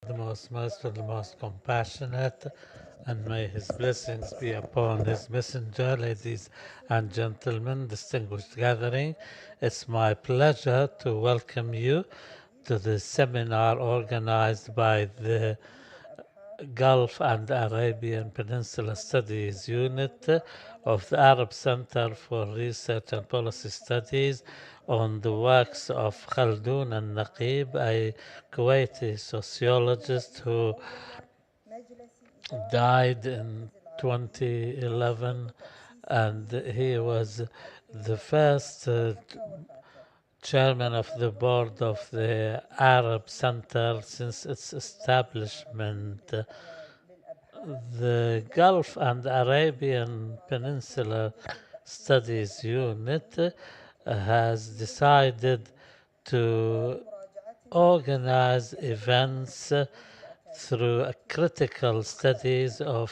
the most merciful, the most compassionate, and may his blessings be upon his messenger, ladies and gentlemen, distinguished gathering. It's my pleasure to welcome you to the seminar organized by the Gulf and Arabian Peninsula Studies Unit of the Arab Center for Research and Policy Studies on the works of Khaldun al-Naqeeb, a Kuwaiti sociologist who died in 2011, and he was the first chairman of the board of the Arab Center since its establishment. The Gulf and Arabian Peninsula Studies Unit has decided to organize events through critical studies of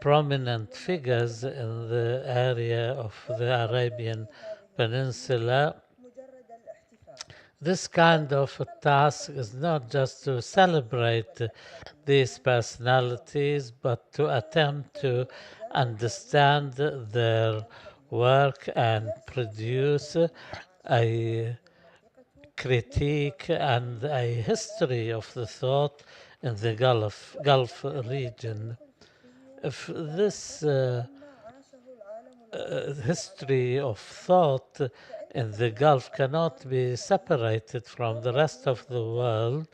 prominent figures in the area of the Arabian Peninsula. This kind of a task is not just to celebrate these personalities, but to attempt to understand their work and produce a critique and a history of the thought in the Gulf region. If this history of thought in the Gulf cannot be separated from the rest of the world,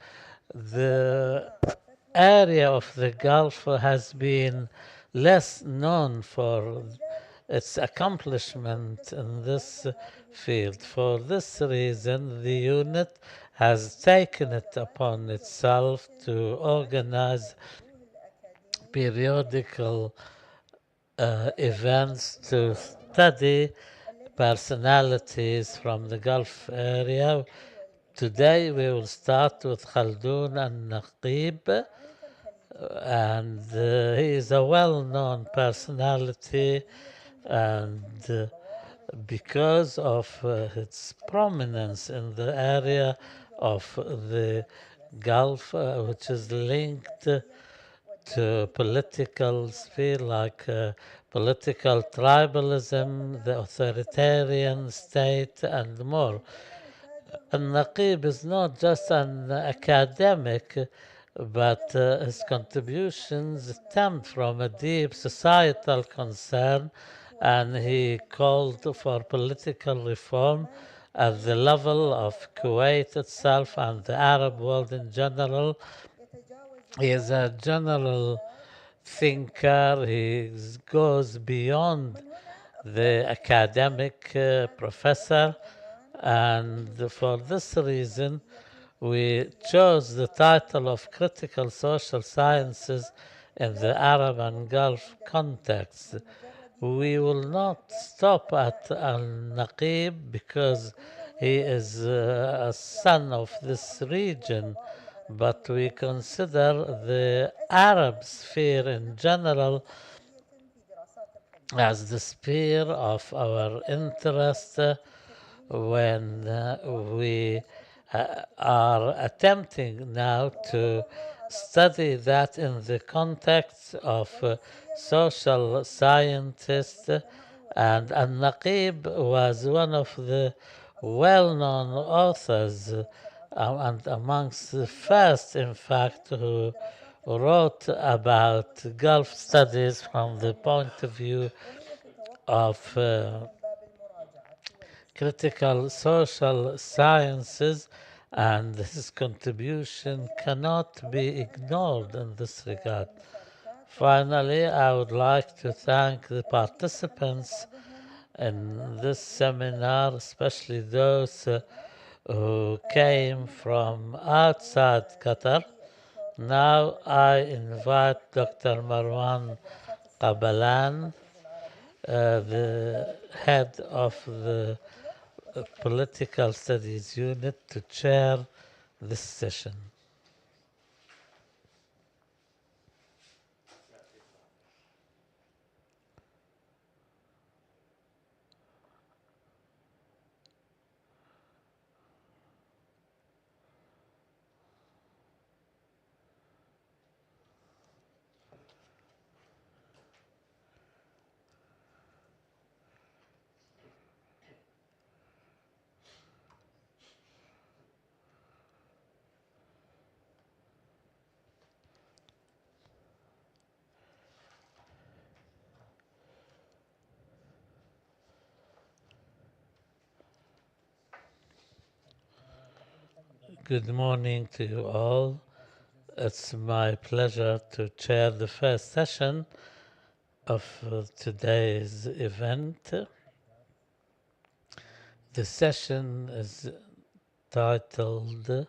the area of the Gulf has been less known for its accomplishment in this field. For this reason, the unit has taken it upon itself to organize periodical events to study personalities from the Gulf area. Today we will start with Khaldun al-Naqeeb, and he is a well-known personality, and because of its prominence in the area of the Gulf, which is linked to political sphere like political tribalism, the authoritarian state, and more. Al-Naqib is not just an academic, but his contributions stem from a deep societal concern, and he called for political reform at the level of Kuwait itself and the Arab world in general. He is a general thinker. He goes beyond the academic professor, and for this reason, we chose the title of Critical Social Sciences in the Arab and Gulf context. We will not stop at al-Naqib because he is a son of this region, but we consider the Arab sphere in general as the sphere of our interest when we are attempting now to study that in the context of social scientists. And al-Naqib was one of the well-known authors and amongst the first, in fact, who wrote about Gulf studies from the point of view of critical social sciences, and his contribution cannot be ignored in this regard. Finally, I would like to thank the participants in this seminar, especially those who came from outside Qatar. Now I invite Dr. Marwan Qabalan, the head of the Political Studies Unit, to chair this session. Good morning to you all. It's my pleasure to chair the first session of today's event. The session is titled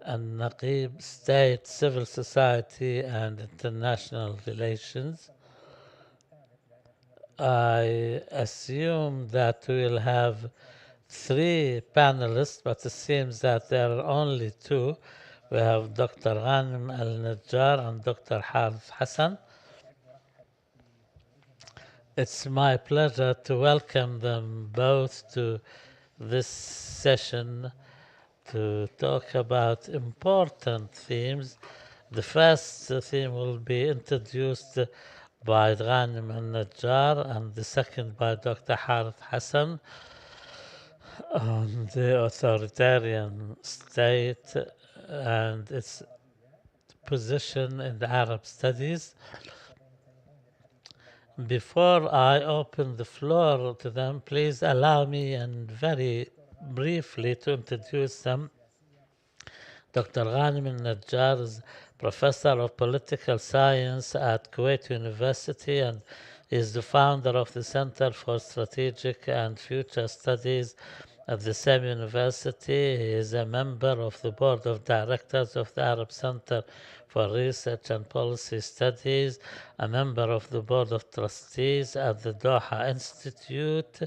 al-Naqeeb State, Civil Society and International Relations. I assume that we'll have three panelists, but it seems that there are only two. We have Dr. Ghanem al-Najjar and Dr. Harith Hassan. It's my pleasure to welcome them both to this session to talk about important themes. The first theme will be introduced by Ghanem al-Najjar and the second by Dr. Harith Hassan on the authoritarian state and its position in the Arab studies. Before I open the floor to them, please allow me and very briefly to introduce them. Dr. Ghanem al-Najjar is Professor of Political Science at Kuwait University and is the founder of the Center for Strategic and Future Studies at the same university. He is a member of the Board of Directors of the Arab Center for Research and Policy Studies, a member of the Board of Trustees at the Doha Institute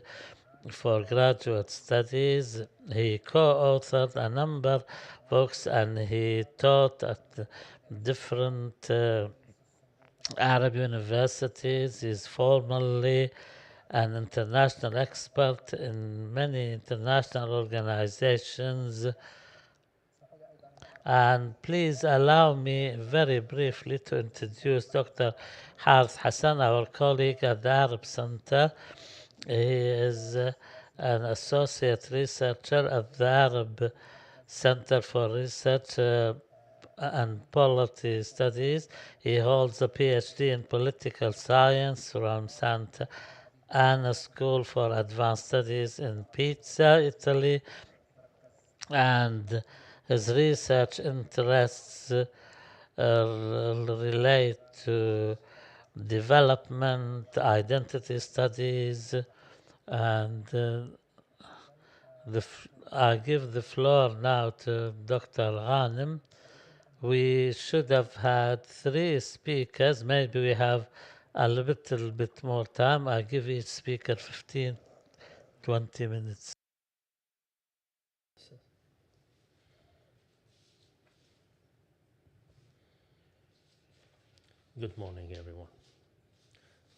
for Graduate Studies. He co-authored a number of books and he taught at different Arab universities. He is formally an international expert in many international organizations. And please allow me very briefly to introduce Dr. Harith Hassan, our colleague at the Arab Center. He is an associate researcher at the Arab Center for Research and Polity Studies. He holds a PhD in political science from Santa Anna School for Advanced Studies in Pisa, Italy, and his research interests relate to development, identity studies, and I give the floor now to Dr. Ghanem. We should have had three speakers. Maybe we have a little bit more time. I give each speaker 15, 20 minutes. Good morning, everyone.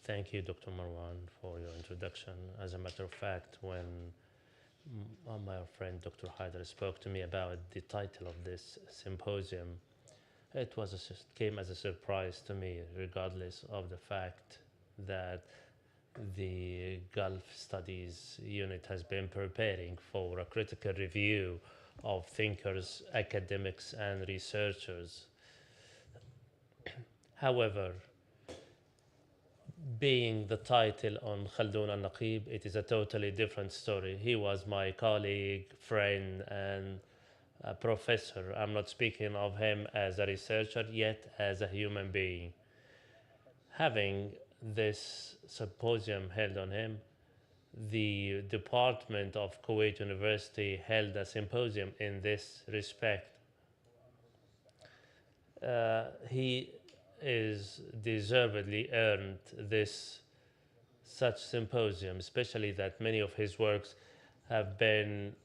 Thank you, Dr. Marwan, for your introduction. As a matter of fact, when my friend Dr. Haider spoke to me about the title of this symposium, it came as a surprise to me, regardless of the fact that the Gulf Studies unit has been preparing for a critical review of thinkers, academics, and researchers. However, being the title on Khaldun al-Naqeeb, it is a totally different story. He was my colleague, friend, and a professor. I'm not speaking of him as a researcher, yet as a human being. Having this symposium held on him, the Department of Kuwait University held a symposium in this respect. He is deservedly earned this such symposium, especially that many of his works have been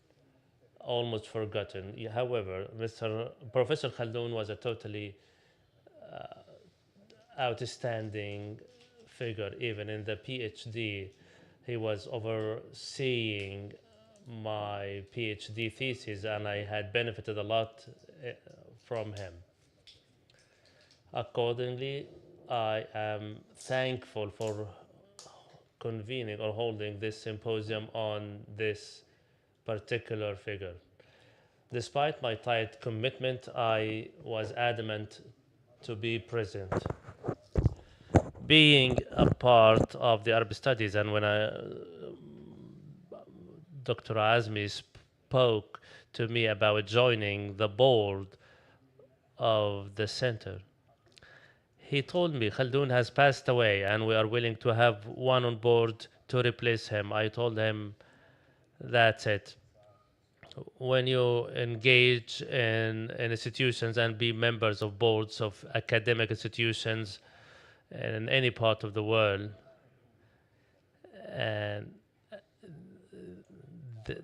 almost forgotten. However, Professor Khaldun was a totally outstanding figure. Even in the PhD, he was overseeing my PhD thesis, and I had benefited a lot from him. Accordingly, I am thankful for convening or holding this symposium on this particular figure. Despite my tight commitment, I was adamant to be present. Being a part of the Arab studies, and when Dr. Azmi spoke to me about joining the board of the center. He told me Khaldun has passed away and we are willing to have one on board to replace him. I told him that's it. When you engage in institutions and be members of boards of academic institutions in any part of the world, and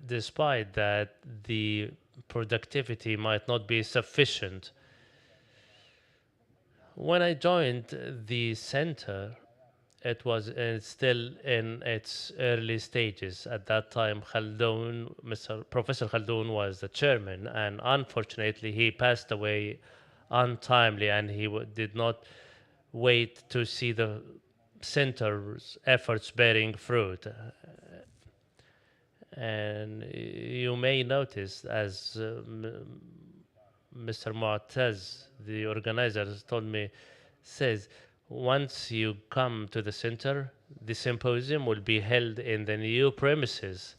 despite that, the productivity might not be sufficient. When I joined the center, it was still in its early stages. At that time, Professor Khaldoun was the chairman, and unfortunately, he passed away untimely, and he did not wait to see the center's efforts bearing fruit. And you may notice, as Mr. Mu'taz, the organizer, told me, says, once you come to the center, the symposium will be held in the new premises.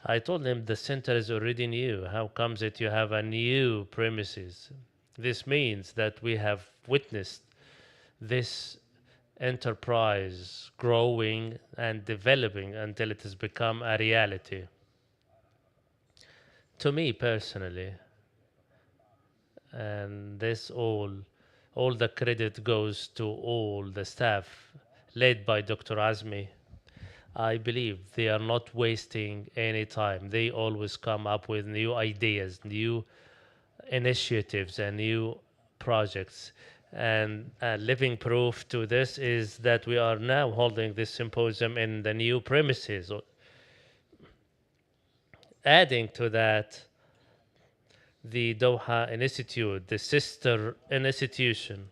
I told him the center is already new. How comes it you have a new premises? This means that we have witnessed this enterprise growing and developing until it has become a reality. To me personally, and this all the credit goes to all the staff led by Dr. Azmi. I believe they are not wasting any time. They always come up with new ideas, new initiatives, and new projects. And a living proof to this is that we are now holding this symposium in the new premises. Adding to that, the Doha Institute, the sister institution,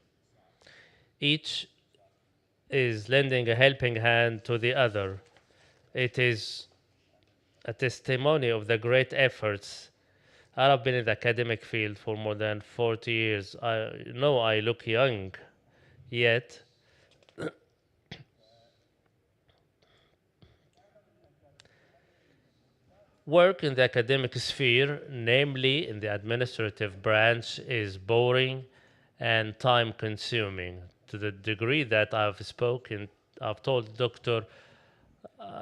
each is lending a helping hand to the other. It is a testimony of the great efforts. I've been in the academic field for more than 40 years. I know I look young, yet work in the academic sphere, namely in the administrative branch, is boring and time consuming to the degree that I've told Dr.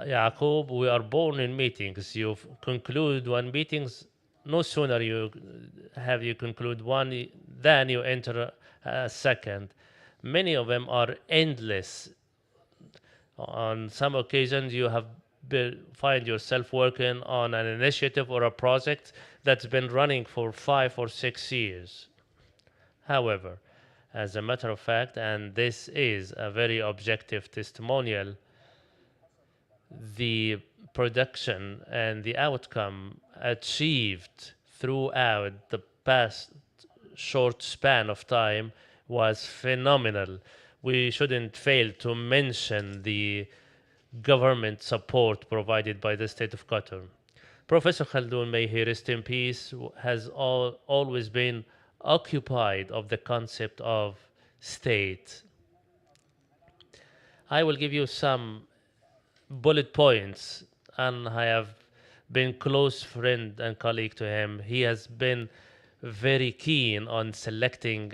Yaqub, we are born in meetings. You conclude one meetings, no sooner you conclude one than you enter a second. Many of them are endless. On some occasions, you have find yourself working on an initiative or a project that's been running for 5 or 6 years. However, as a matter of fact, and this is a very objective testimonial, the production and the outcome achieved throughout the past short span of time was phenomenal. We shouldn't fail to mention the government support provided by the state of Qatar. Professor Khaldoun, may he rest in peace, has always been occupied of the concept of state. I will give you some bullet points, and I have been close friend and colleague to him. He has been very keen on selecting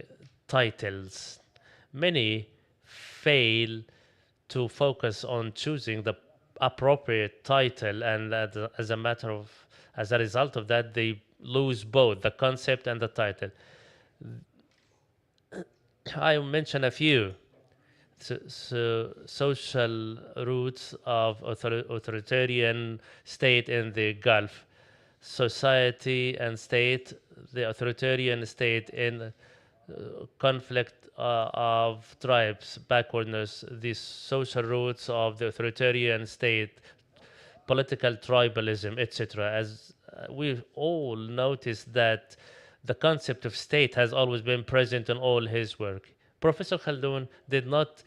titles. Many fail to focus on choosing the appropriate title, and as a result of that, they lose both the concept and the title. I mention a few. Social roots of authoritarian state in the Gulf, society and state, the authoritarian state in conflict of tribes, backwardness, the social roots of the authoritarian state, political tribalism, etc. As we all notice that the concept of state has always been present in all his work. Professor Khaldoun did not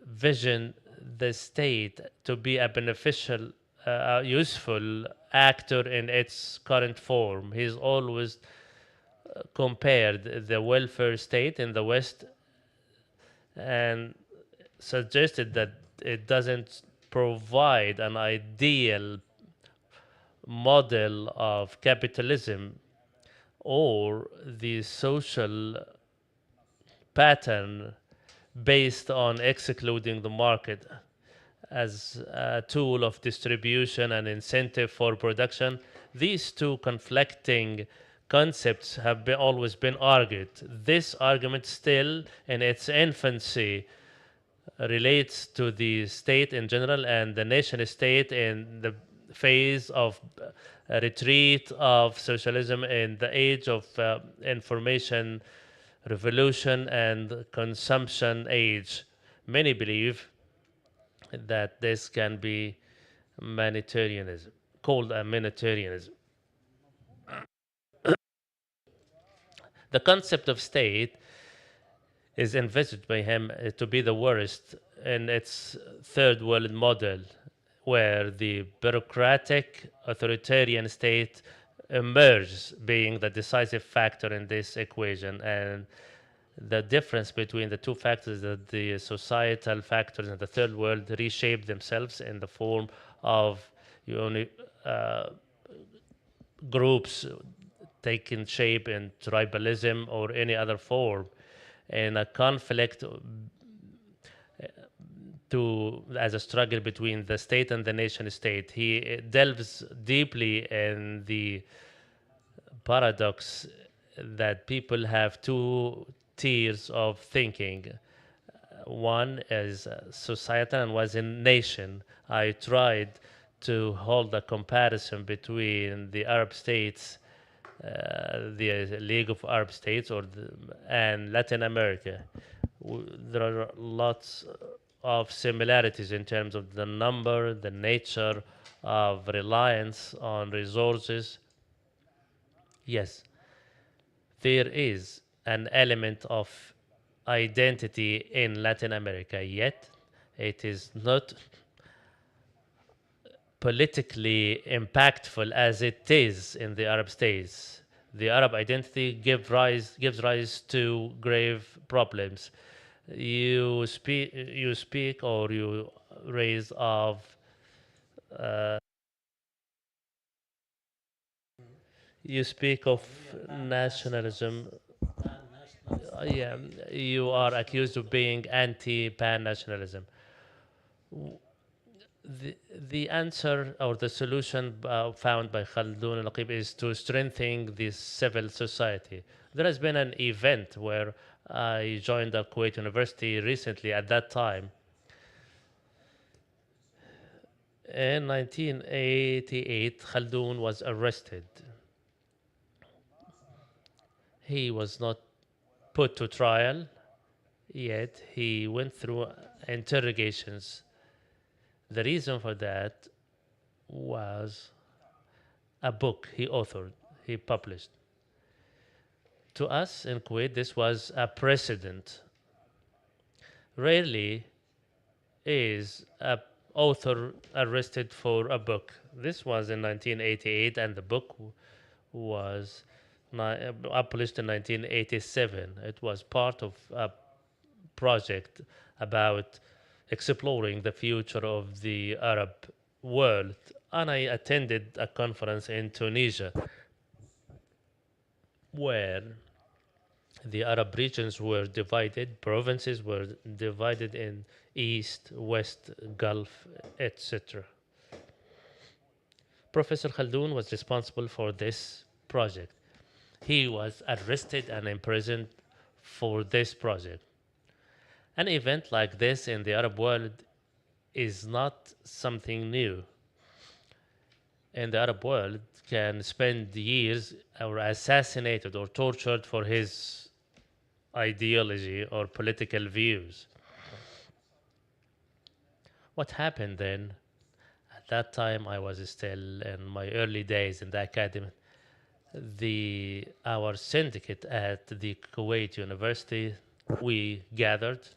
vision the state to be a beneficial, useful actor in its current form. He's always compared the welfare state in the West and suggested that it doesn't provide an ideal model of capitalism or the social pattern based on excluding the market as a tool of distribution and incentive for production. These two conflicting concepts have always been argued. This argument, still in its infancy, relates to the state in general and the nation state in the phase of retreat of socialism in the age of information revolution and consumption age. Many believe that this can be humanitarianism, called a humanitarianism. The concept of state is envisaged by him to be the worst in its third world model, where the bureaucratic authoritarian state emerges being the decisive factor in this equation. And the difference between the two factors is that the societal factors in the third world reshape themselves in the form of uh, groups taking shape in tribalism or any other form in a conflict to as a struggle between the state and the nation state. He delves deeply in the paradox that people have two tiers of thinking. One is societal and was in nation. I tried to hold a comparison between the Arab states, the League of Arab States, and Latin America. There are lots of similarities in terms of the number, the nature of reliance on resources. Yes, there is an element of identity in Latin America, yet it is not politically impactful as it is in the Arab states. The Arab identity gives rise to grave problems. You speak or you raise of you speak of nationalism. Yeah, you are accused of being anti-pan nationalism. The answer or the solution found by Khaldun al-Naqeeb is to strengthen the civil society. There has been an event where I joined the Kuwait University recently. At that time, in 1988, Khaldun was arrested. He was not put to trial, yet he went through interrogations. The reason for that was a book he authored, he published. To us in Kuwait, this was a precedent. Rarely is a author arrested for a book. This was in 1988, and the book was published in 1987. It was part of a project about exploring the future of the Arab world. And I attended a conference in Tunisia where the Arab regions were divided, provinces were divided in East, West, Gulf, etc. Professor Khaldoun was responsible for this project. He was arrested and imprisoned for this project. An event like this in the Arab world is not something new. In the Arab world, can spend years or assassinated or tortured for his ideology or political views. What happened then? At that time, I was still in my early days in the academy. Our syndicate at the Kuwait University, we gathered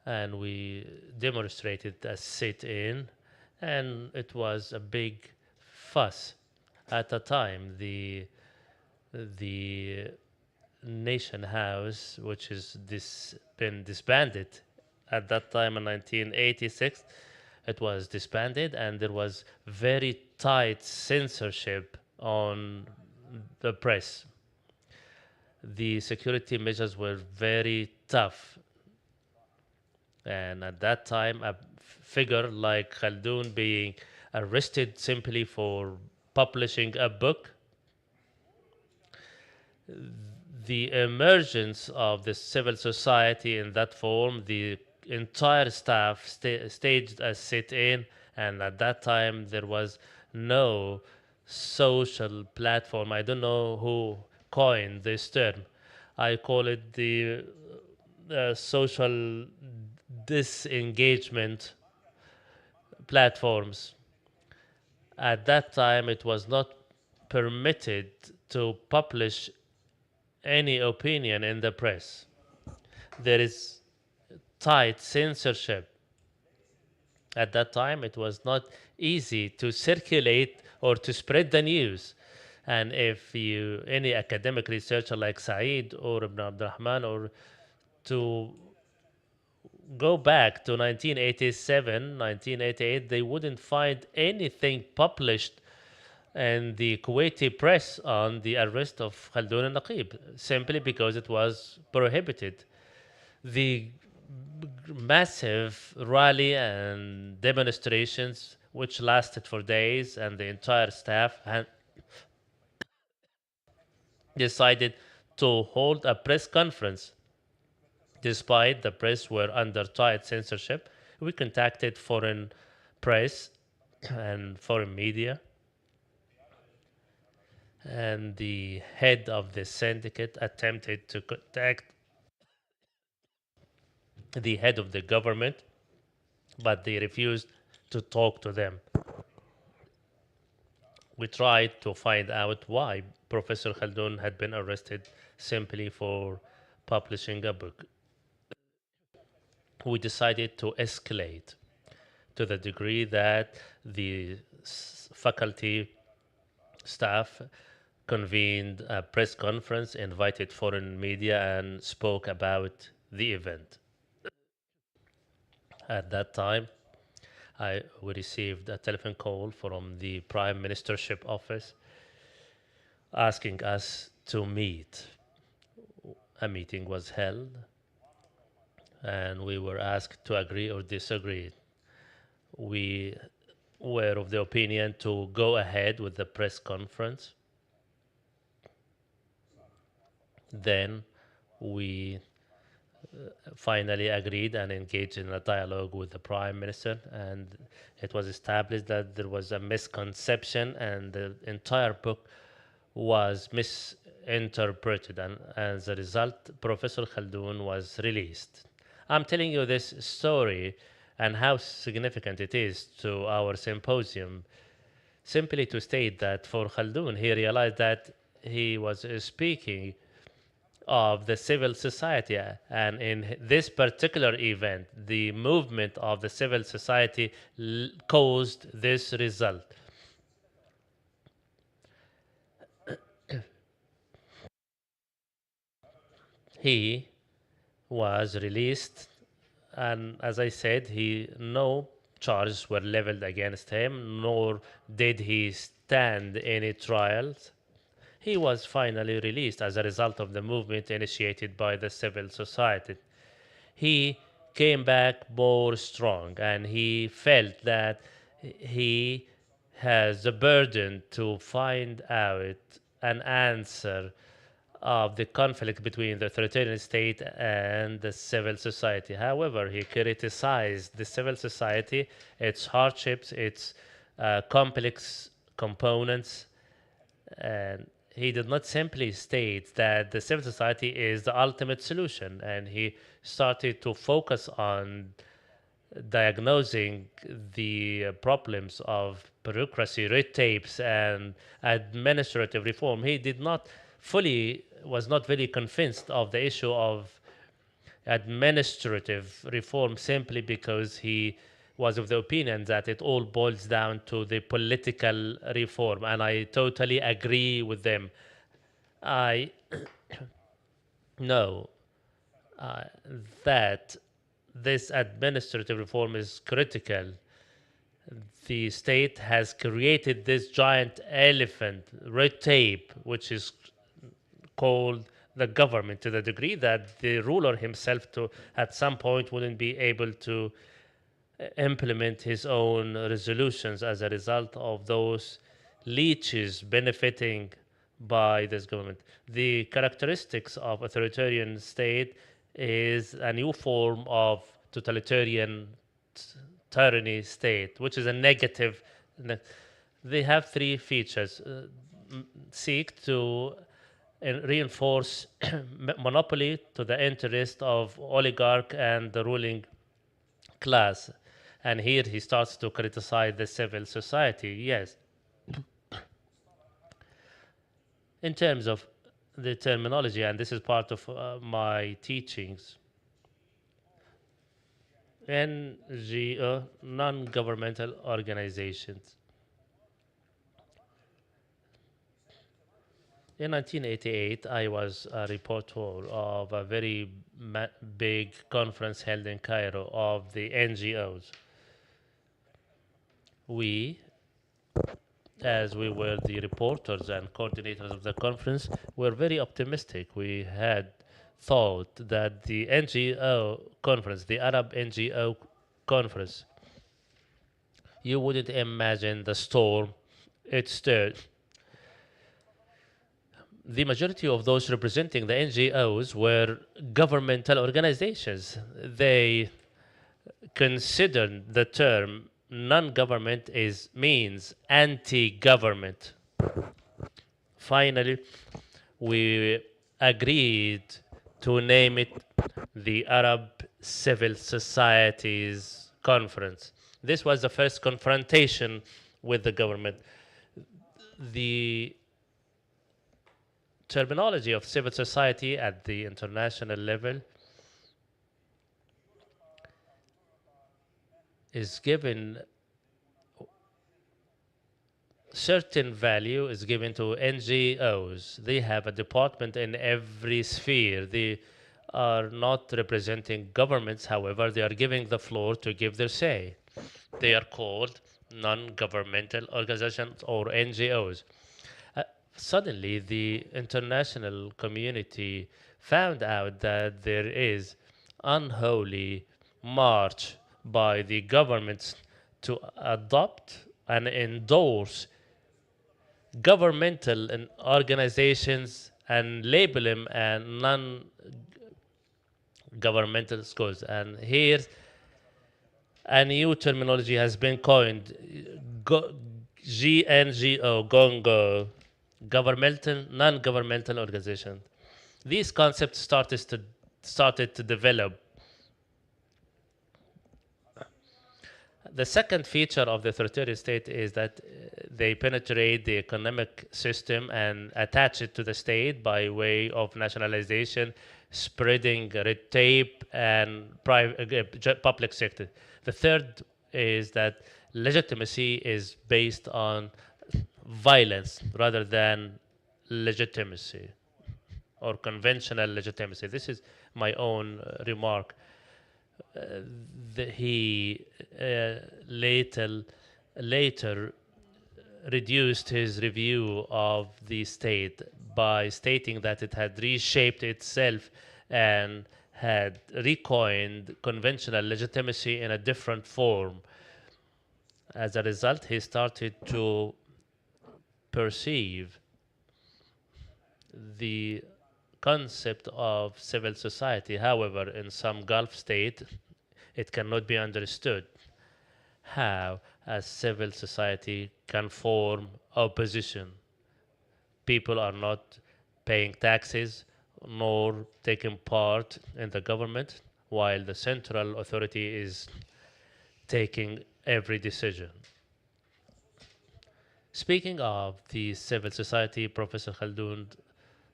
and we demonstrated a sit-in, and it was a big fuss. At the time, the Nation House, which is been disbanded at that time in 1986, it was disbanded, and there was very tight censorship on the press. The security measures were very tough, and at that time, a figure like Khaldun being arrested simply for publishing a book, the emergence of the civil society in that form, the entire staff staged a sit-in, and at that time there was no social platform. I don't know who coined this term. I call it the social disengagement platforms. At that time, it was not permitted to publish any opinion in the press. There is tight censorship. At that time, it was not easy to circulate or to spread the news. And if you, any academic researcher like Saeed or Ibn Abdurrahman, or to go back to 1987, 1988, they wouldn't find anything published in the Kuwaiti press on the arrest of Khaldun al-Naqeeb, simply because it was prohibited. The massive rally and demonstrations, which lasted for days, and the entire staff had decided to hold a press conference. Despite the press were under tight censorship, we contacted foreign press and foreign media, and the head of the syndicate attempted to contact the head of the government, but they refused to talk to them. We tried to find out why Professor Khaldun had been arrested simply for publishing a book. We decided to escalate to the degree that the faculty staff convened a press conference, invited foreign media, and spoke about the event. At that time, we received a telephone call from the Prime Ministership office asking us to meet. A meeting was held, and we were asked to agree or disagree. We were of the opinion to go ahead with the press conference. Then we finally agreed and engaged in a dialogue with the Prime Minister, and it was established that there was a misconception and the entire book was misinterpreted, and as a result, Professor Khaldun was released. I'm telling you this story and how significant it is to our symposium simply to state that for Khaldun, he realized that he was speaking of the civil society, and in this particular event, the movement of the civil society caused this result. He was released, and as I said, no charges were leveled against him, nor did he stand any trials. He was finally released as a result of the movement initiated by the civil society. He came back more strong, and he felt that he has a burden to find out an answer of the conflict between the authoritarian state and the civil society. However, he criticized the civil society, its hardships, its complex components, and he did not simply state that the civil society is the ultimate solution, and he started to focus on diagnosing the problems of bureaucracy, red tapes, and administrative reform. He did not fully was not very convinced of the issue of administrative reform simply because he was of the opinion that it all boils down to the political reform, and I totally agree with them. I know uh, that this administrative reform is critical the state has created this giant elephant, red tape, which is called the government, to the degree that the ruler himself to at some point wouldn't be able to implement his own resolutions as a result of those leeches benefiting by this government. The characteristics of authoritarian state is a new form of totalitarian tyranny state, which is a negative. They have three features: seek to reinforce monopoly to the interest of oligarch and the ruling class. And here he starts to criticize the civil society. Yes, in terms of the terminology, and this is part of my teachings. NGO, non-governmental organizations. In 1988, I was a reporter of a very big conference held in Cairo of the NGOs. We, as we were the reporters and coordinators of the conference, were very optimistic. We had thought that the NGO conference, the Arab NGO conference, you wouldn't imagine the storm it stirred. The majority of those representing the NGOs were governmental organizations. They considered the term non-government is means anti-government. Finally, we agreed to name it the Arab Civil Societies Conference. This was the first confrontation with the government. The terminology of civil society at the international level is given certain value is given to NGOs. They have a department in every sphere. They are not representing governments, however, they are giving the floor to give their say. They are called non-governmental organizations or NGOs. Suddenly, the international community found out that there is unholy march by the governments to adopt and endorse governmental organizations and label them as non-governmental schools. And here, a new terminology has been coined: GNGO, Gongo, governmental, non-governmental organization. These concepts started to develop. The second feature of the authoritarian state is that they penetrate the economic system and attach it to the state by way of nationalization, spreading red tape and public sector. The third is that legitimacy is based on violence rather than legitimacy or conventional legitimacy. This is my own remark. He later reduced his review of the state by stating that it had reshaped itself and had recoined conventional legitimacy in a different form. As a result, he started to perceive the concept of civil society. However, in some Gulf state, it cannot be understood how a civil society can form opposition. People are not paying taxes nor taking part in the government, while the central authority is taking every decision. Speaking of the civil society, Professor Khaldun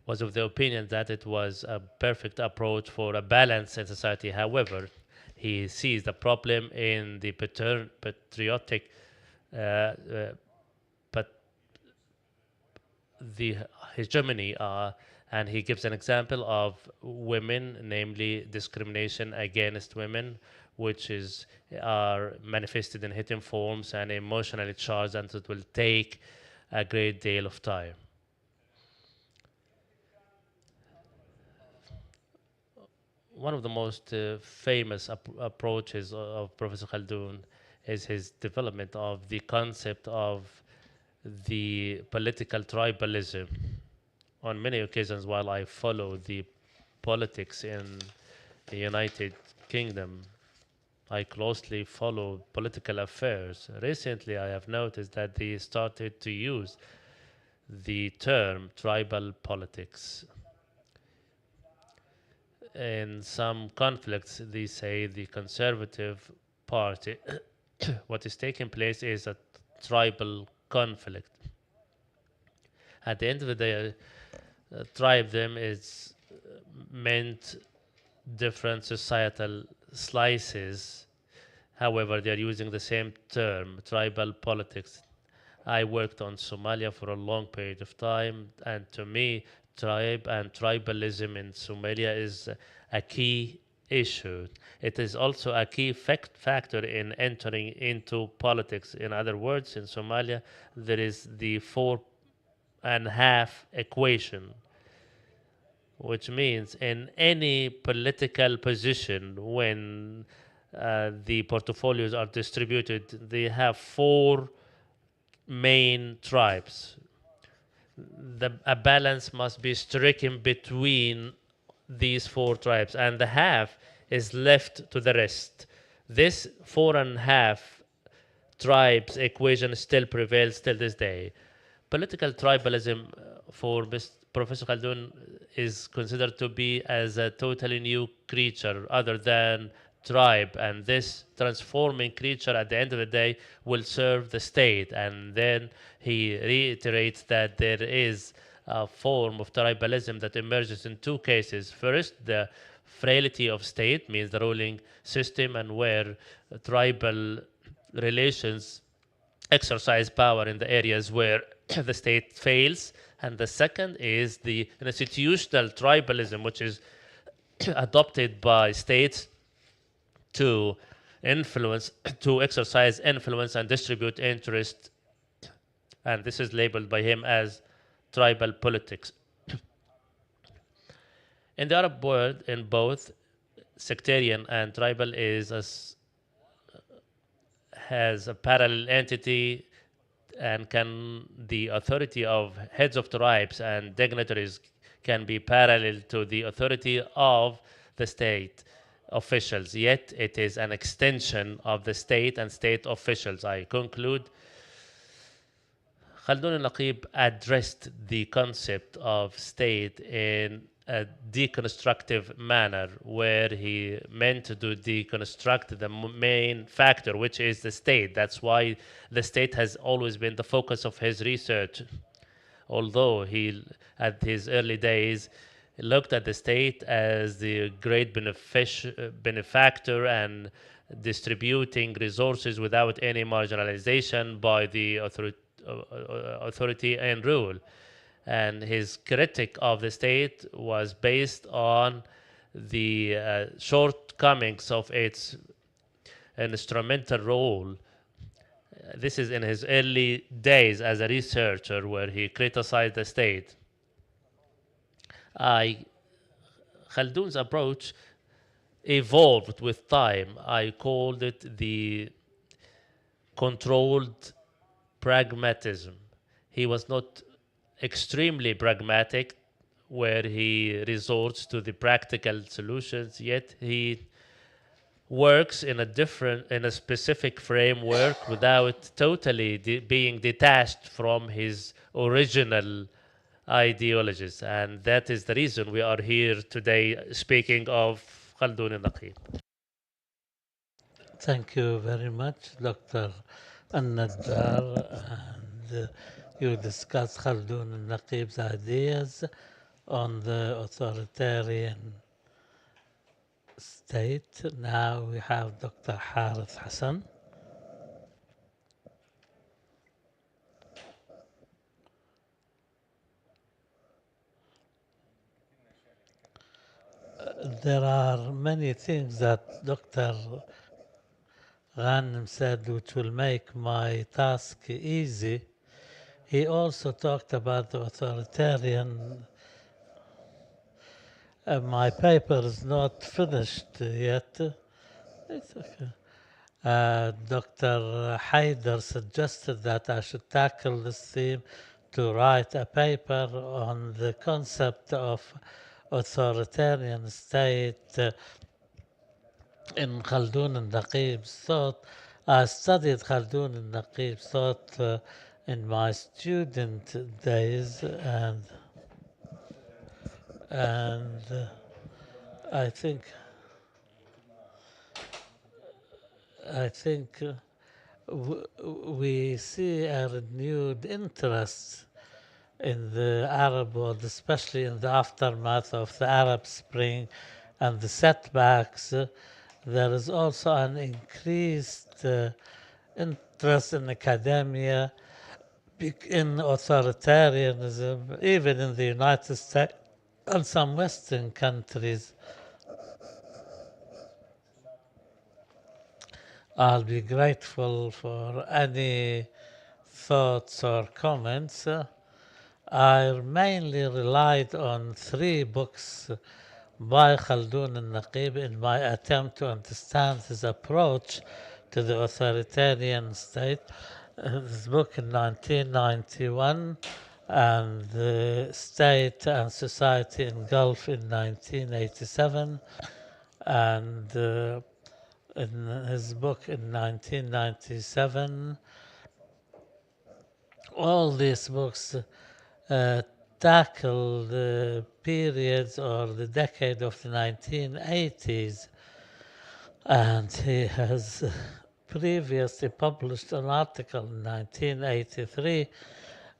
was of the opinion that it was a perfect approach for a balance in society. However, he sees the problem in the patriotic, but the hegemony, and he gives an example of women, namely discrimination against women, which is are manifested in hidden forms and emotionally charged, and it will take a great deal of time. One of the most famous approaches of Professor Khaldun is his development of the concept of the political tribalism. On many occasions, while I follow the politics in the United Kingdom, I closely follow political affairs. Recently, I have noticed that they started to use the term tribal politics. In some conflicts, they say the Conservative Party, what is taking place is a tribal conflict. At the end of the day, tribedom is meant different societal slices. However, they are using the same term, tribal politics. I worked on Somalia for a long period of time, and to me, tribe and tribalism in Somalia is a key issue. It is also a key factor in entering into politics. In other words, in Somalia, there is the 4.5 equation, which means in any political position, when the portfolios are distributed, they have four main tribes. A balance must be stricken between these four tribes, and the half is left to the rest. This 4.5 tribes equation still prevails till this day. Political tribalism for Professor Khaldun is considered to be as a totally new creature other than tribe, and this transforming creature at the end of the day will serve the state. And then he reiterates that there is a form of tribalism that emerges in two cases. First, the frailty of state means the ruling system, and where tribal relations exercise power in the areas where the state fails. And the second is the institutional tribalism, which is adopted by states to influence, to exercise influence and distribute interest. And this is labeled by him as tribal politics. In the Arab world, in both sectarian and tribal has a parallel entity, and can the authority of heads of tribes and dignitaries can be parallel to the authority of the state officials, yet it is an extension of the state and state officials. I conclude, Khaldun al-Naqeeb addressed the concept of state in a deconstructive manner, where he meant to deconstruct the main factor, which is the state. That's why the state has always been the focus of his research. Although he, at his early days, looked at the state as the great benefactor and distributing resources without any marginalization by the authority and rule. And his critique of the state was based on the shortcomings of its instrumental role. This is in his early days as a researcher, where he criticized the state. I Khaldun's approach evolved with time. I called it the controlled pragmatism. He was not extremely pragmatic, where he resorts to the practical solutions, yet he works in a specific framework without totally being detached from his original ideologies. And that is the reason we are here today speaking of Khaldun al-Naqeeb. Thank you very much, Dr. Najjar. And you discussed Khaldun al-Naqeeb's ideas on the authoritarian state. Now we have Dr. Harith Hassan. There are many things that Dr. Ghanem said which will make my task easy. He also talked about the authoritarian. My paper is not finished yet. It's okay. Dr. Haider suggested that I should tackle this theme to write a paper on the concept of authoritarian state in Khaldun al-Naqeeb's thought. I studied Khaldun al-Naqeeb's thought in my student days, and I think we see a renewed interest in the Arab world, especially in the aftermath of the Arab Spring and the setbacks. There is also an increased interest in academia, in authoritarianism, even in the United States and some Western countries. I'll be grateful for any thoughts or comments. I mainly relied on 3 books by Khaldun al-Naqeeb in my attempt to understand his approach to the authoritarian state. His book in 1991 and the State and Society in Gulf in 1987, and in his book in 1997. All these books uh, tackle the periods or the decade of the 1980s, and he has previously published an article in 1983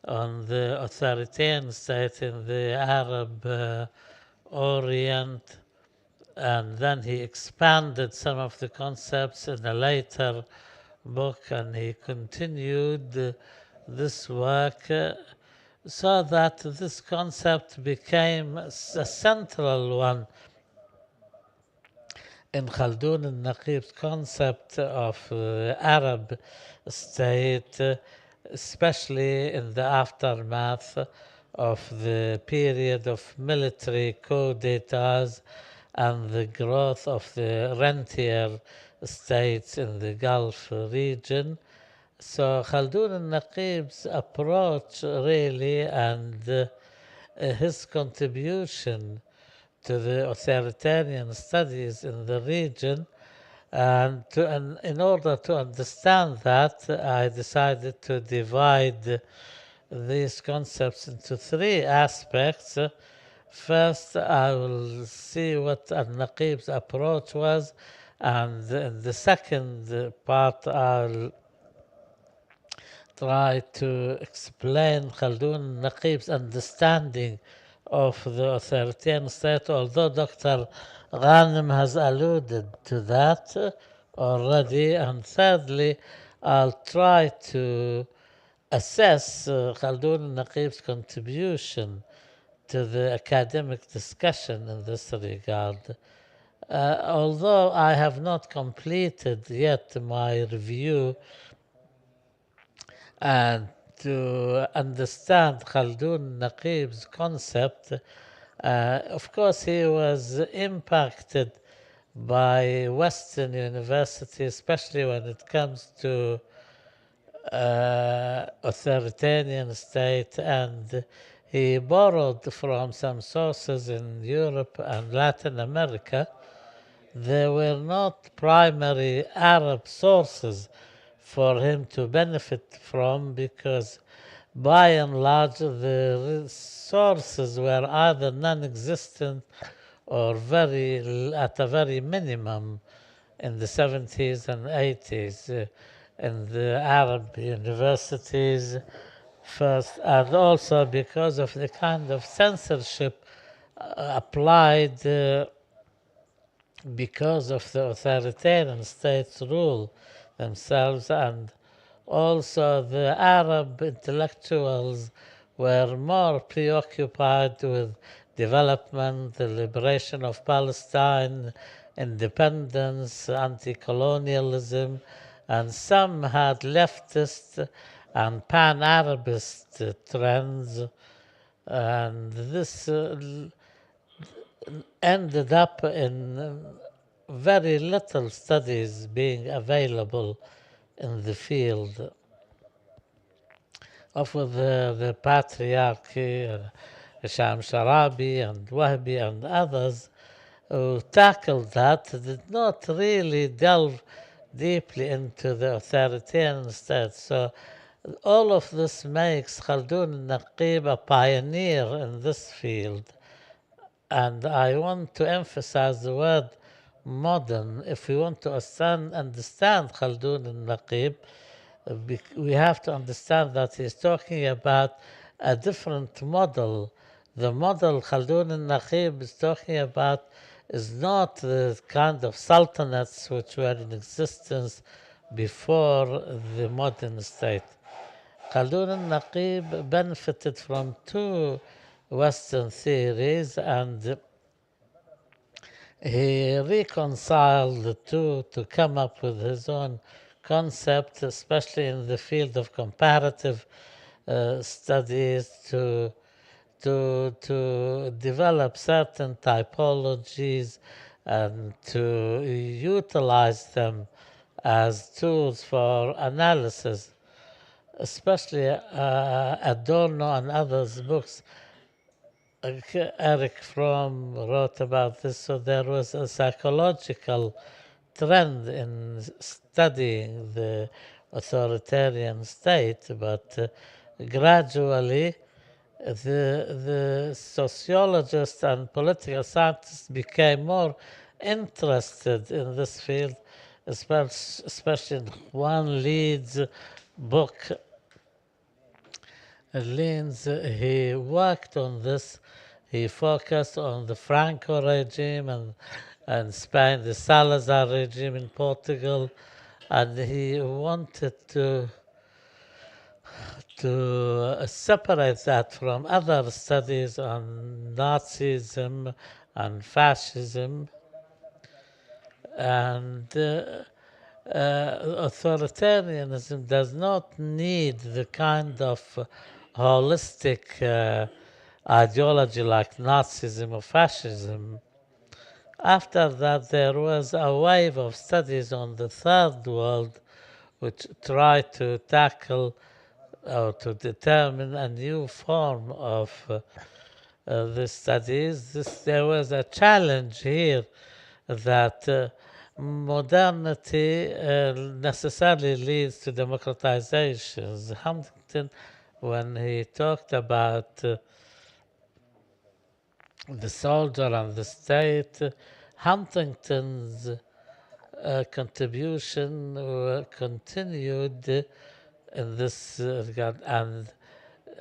on the authoritarian state in the Arab Orient, and then he expanded some of the concepts in a later book, and he continued this work so that this concept became a central one in Khaldun al-Naqeeb's concept of Arab state, especially in the aftermath of the period of military coup d'etats and the growth of the rentier states in the Gulf region. So Khaldun al-Naqeeb's approach really and his contribution to the authoritarian studies in the region, and in order to understand that, I decided to divide these concepts into 3 aspects. First, I will see what al-Naqeeb's approach was, and in the second part, I'll try to explain Khaldun Naqeeb's understanding of the authoritarian state, although Dr. Ghanem has alluded to that already. And thirdly, I'll try to assess Khaldun Naqeeb's contribution to the academic discussion in this regard. Although I have not completed yet my review and to understand Khaldun Naqeeb's concept, of course, he was impacted by Western university, especially when it comes to authoritarian state, and he borrowed from some sources in Europe and Latin America. There were not primary Arab sources for him to benefit from, because by and large the sources were either non-existent or at a very minimum in the 70s and 80s in the Arab universities first, and also because of the kind of censorship applied because of the authoritarian states rule themselves, and also the Arab intellectuals were more preoccupied with development, the liberation of Palestine, independence, anti-colonialism, and some had leftist and pan-Arabist trends, and this ended up in very little studies being available in the field of the patriarchy, Hisham Sharabi and Wahbi and others who tackled that did not really delve deeply into the authoritarian state. So all of this makes Khaldun Naqib a pioneer in this field. And I want to emphasize the word modern. If we want to understand Khaldun Naqib, we have to understand that he's talking about a different model. The model Khaldun al-Naqib is talking about is not the kind of sultanates which were in existence before the modern state. Khaldun al-Naqib benefited from two Western theories and he reconciled the two to come up with his own concept, especially in the field of comparative studies, to develop certain typologies and to utilize them as tools for analysis, especially Adorno and others' books. Eric Fromm wrote about this, so there was a psychological trend in studying the authoritarian state, but gradually the sociologists and political scientists became more interested in this field, especially in Juan Leeds' book. Leeds, he worked on this. He focused on the Franco regime and Spain, the Salazar regime in Portugal, and he wanted to separate that from other studies on Nazism and fascism and authoritarianism does not need the kind of holistic ideology like Nazism or fascism. After that, there was a wave of studies on the third world which tried to tackle or to determine a new form of the studies. There was a challenge here that modernity necessarily leads to democratizations. Huntington, when he talked about the soldier and the state, Huntington's contribution continued in this regard and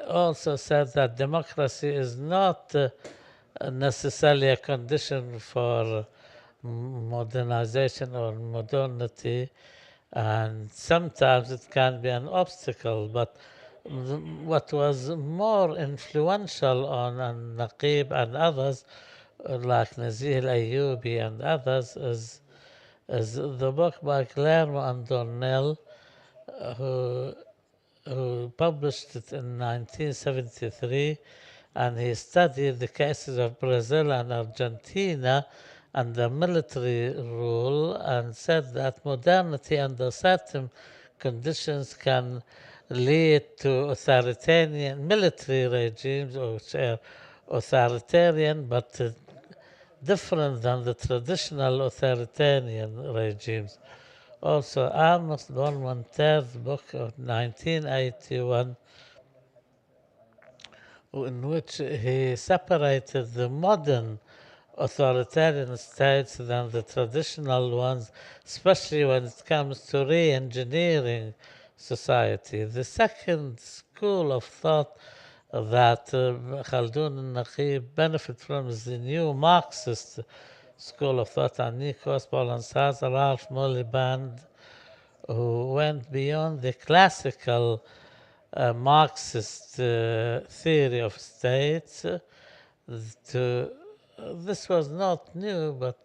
also said that democracy is not necessarily a condition for modernization or modernity, and sometimes it can be an obstacle. But what was more influential on Naqib and others, like Nazih al-Ayyubi and others, is the book by Guillermo and Dornell, who published it in 1973, and he studied the cases of Brazil and Argentina under military rule and said that modernity under certain conditions can lead to authoritarian military regimes which are authoritarian but different than the traditional authoritarian regimes. Also, Ernest Bormanter's book of 1981, in which he separated the modern authoritarian states than the traditional ones, especially when it comes to re-engineering society. The second school of thought that Khaldun al-Naqib benefit from is the new Marxist school of thought, and Nikos Bolansaz, Ralph Miliband, who went beyond the classical Marxist theory of states. to this was not new, but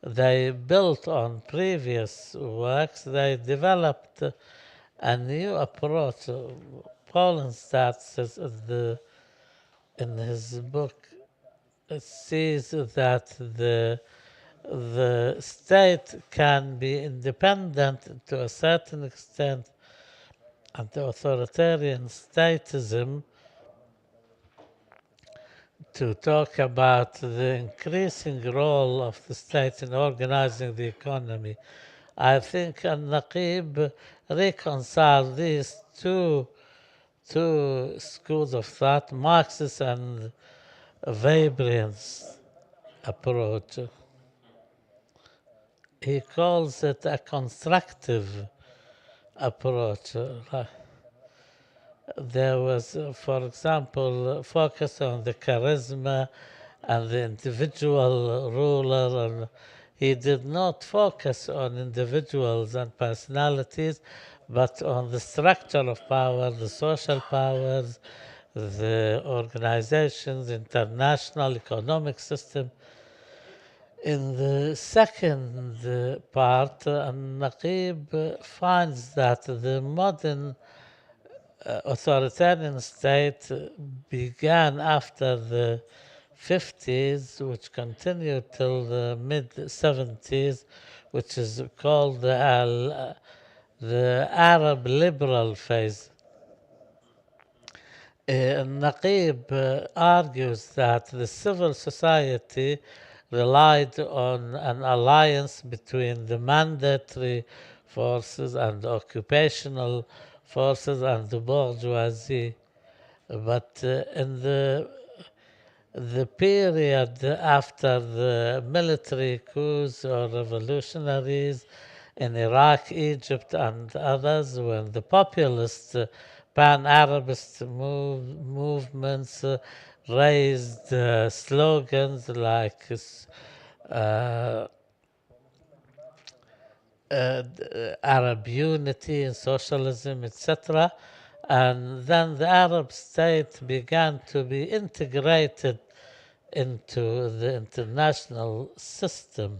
they built on previous works. They developed a new approach. Polenstat says in his book sees that the state can be independent to a certain extent, and the authoritarian statism to talk about the increasing role of the state in organizing the economy. I think al-Naqeeb reconciled these two schools of thought, Marxist and Weberian's approach. He calls it a constructive approach. There was, for example, focus on the charisma and the individual ruler, and he did not focus on individuals and personalities, but on the structure of power, the social powers, the organizations, international economic system. In the second part, Naqeeb finds that the modern authoritarian state began after the 50s, which continued till the mid 70s, which is called the Arab liberal phase. Naqeeb argues that the civil society relied on an alliance between the mandatory forces and occupational forces and the bourgeoisie. But in the period after the military coups or revolutionaries in Iraq, Egypt, and others, when the populist pan-Arabist movements raised slogans like uh, Arab unity and socialism, etc. And then the Arab state began to be integrated into the international system.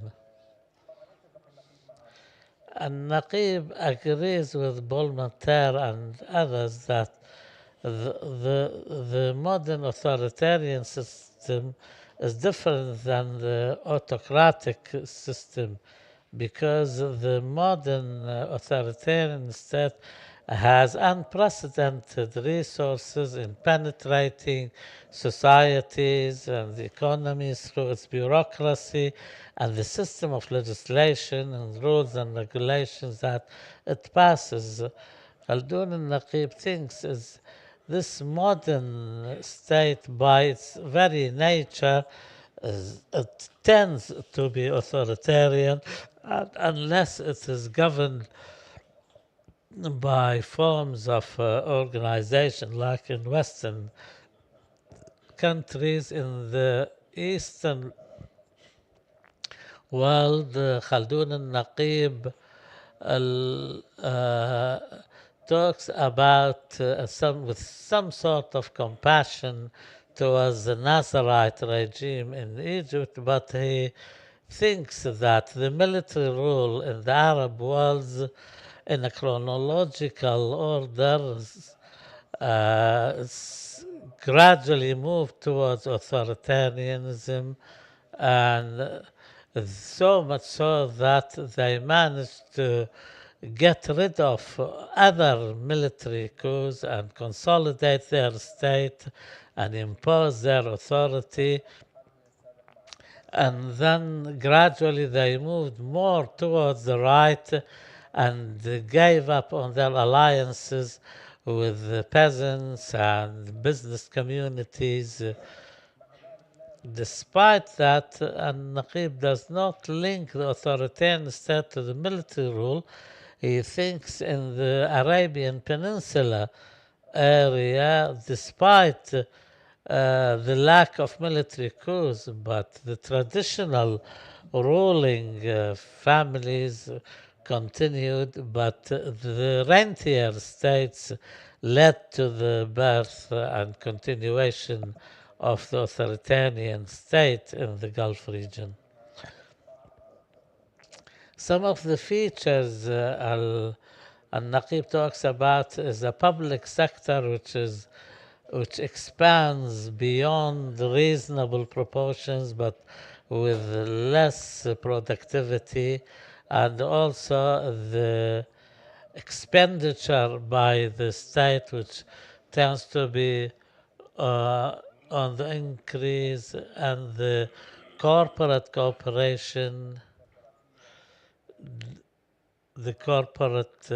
And Naqeeb agrees with Bolmanter and others that the modern authoritarian system is different than the autocratic system because the modern authoritarian state has unprecedented resources in penetrating societies and economies through its bureaucracy and the system of legislation and rules and regulations that it passes. Khaldun al-Naqib thinks is this modern state by its very nature it tends to be authoritarian unless it is governed by forms of organization like in Western countries. In the Eastern world, Khaldun al-Naqib uh, talks about with some sort of compassion towards the Nasserite regime in Egypt, but he thinks that the military rule in the Arab world in a chronological order gradually moved towards authoritarianism, and so much so that they managed to get rid of other military coups and consolidate their state and impose their authority. And then gradually they moved more towards the right and gave up on their alliances with the peasants and business communities. Despite that, Naqib does not link the authoritarian state to the military rule. He thinks in the Arabian Peninsula area, despite the lack of military coups, but the traditional ruling families continued, but the rentier states led to the birth and continuation of the authoritarian state in the Gulf region. Some of the features al-Naqeeb talks about is a public sector which expands beyond reasonable proportions but with less productivity, and also the expenditure by the state which tends to be uh, on the increase, and the corporate cooperation, the corporate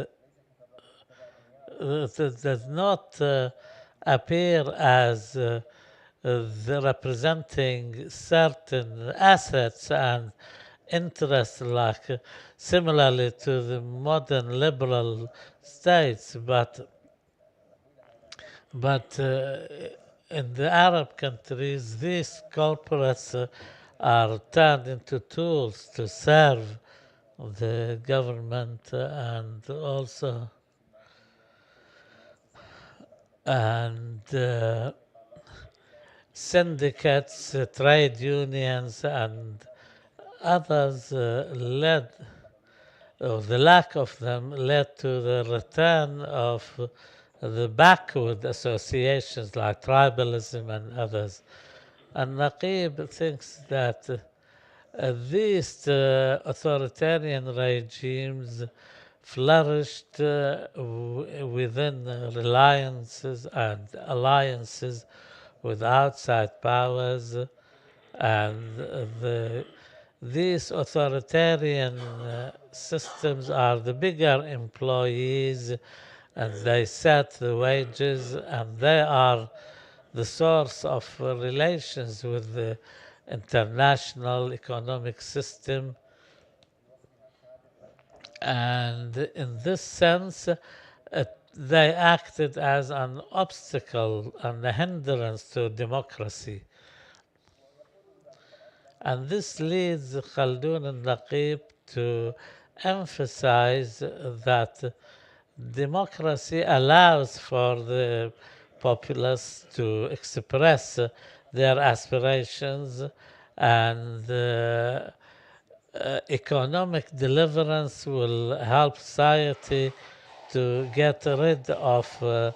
does not appear as representing certain assets and interests, like similarly to the modern liberal states, but in the Arab countries, these corporates are turned into tools to serve the government, and also and syndicates, trade unions, and others led, or the lack of them led to the return of the backward associations like tribalism and others. And Naqib thinks that these authoritarian regimes flourished within reliances and alliances with outside powers, and these authoritarian systems are the bigger employees, and they set the wages, and they are the source of relations with the international economic system. And in this sense, they acted as an obstacle and a hindrance to democracy. And this leads Khaldun and Naqib to emphasize that democracy allows for the populace to express their aspirations, and economic deliverance will help society to get rid of the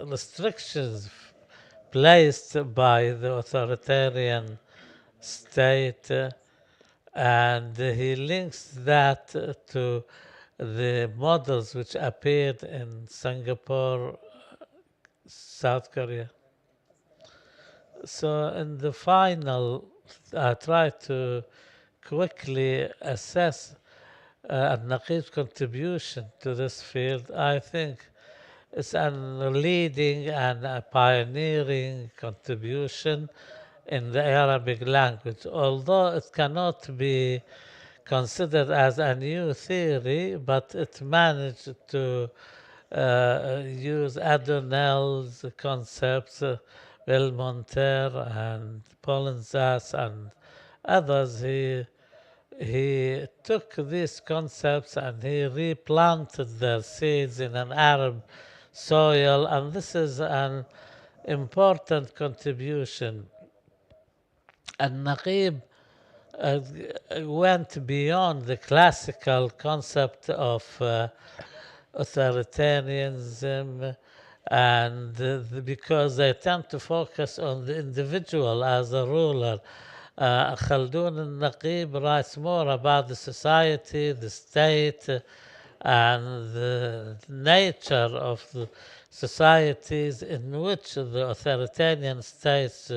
restrictions placed by the authoritarian state, and he links that to the models which appeared in Singapore, South Korea. So in the final, I try to quickly assess al-Naqib's contribution to this field. I think it's a leading and a pioneering contribution in the Arabic language, although it cannot be considered as a new theory, but it managed to use Adornell's concepts, Belmonter and Polenzas and others. He took these concepts and he replanted their seeds in an Arab soil, and this is an important contribution. And Naqib went beyond the classical concept of authoritarianism, and because they tend to focus on the individual as a ruler. Khaldun al-Naqib writes more about the society, the state, and the nature of the societies in which the authoritarian states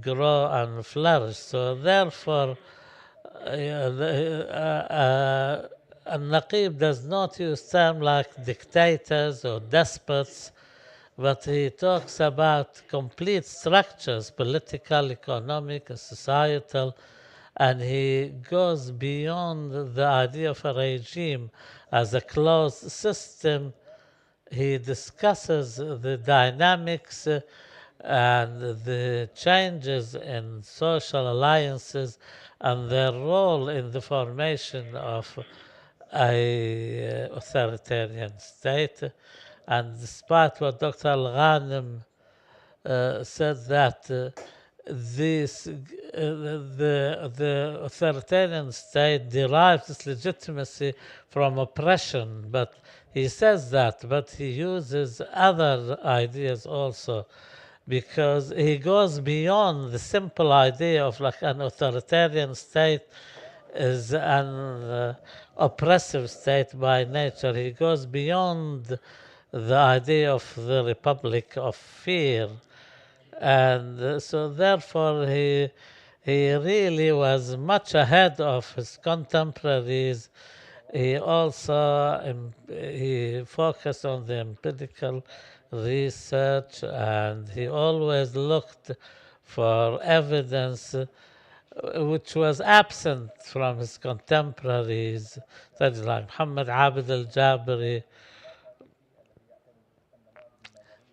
grow and flourish. So therefore, Al-Naqib does not use terms like dictators or despots, but he talks about complete structures, political, economic, societal, and he goes beyond the idea of a regime as a closed system. He discusses the dynamics and the changes in social alliances and their role in the formation of a authoritarian state. And despite what Dr. Al-Ghanim said that the authoritarian state derives its legitimacy from oppression, but he says that, but he uses other ideas also, because he goes beyond the simple idea of like an authoritarian state is an oppressive state by nature. He goes beyond the idea of the republic of fear, and so therefore he really was much ahead of his contemporaries. He also he focused on the empirical research, and he always looked for evidence which was absent from his contemporaries, such like Muhammad Abd al-Jabari.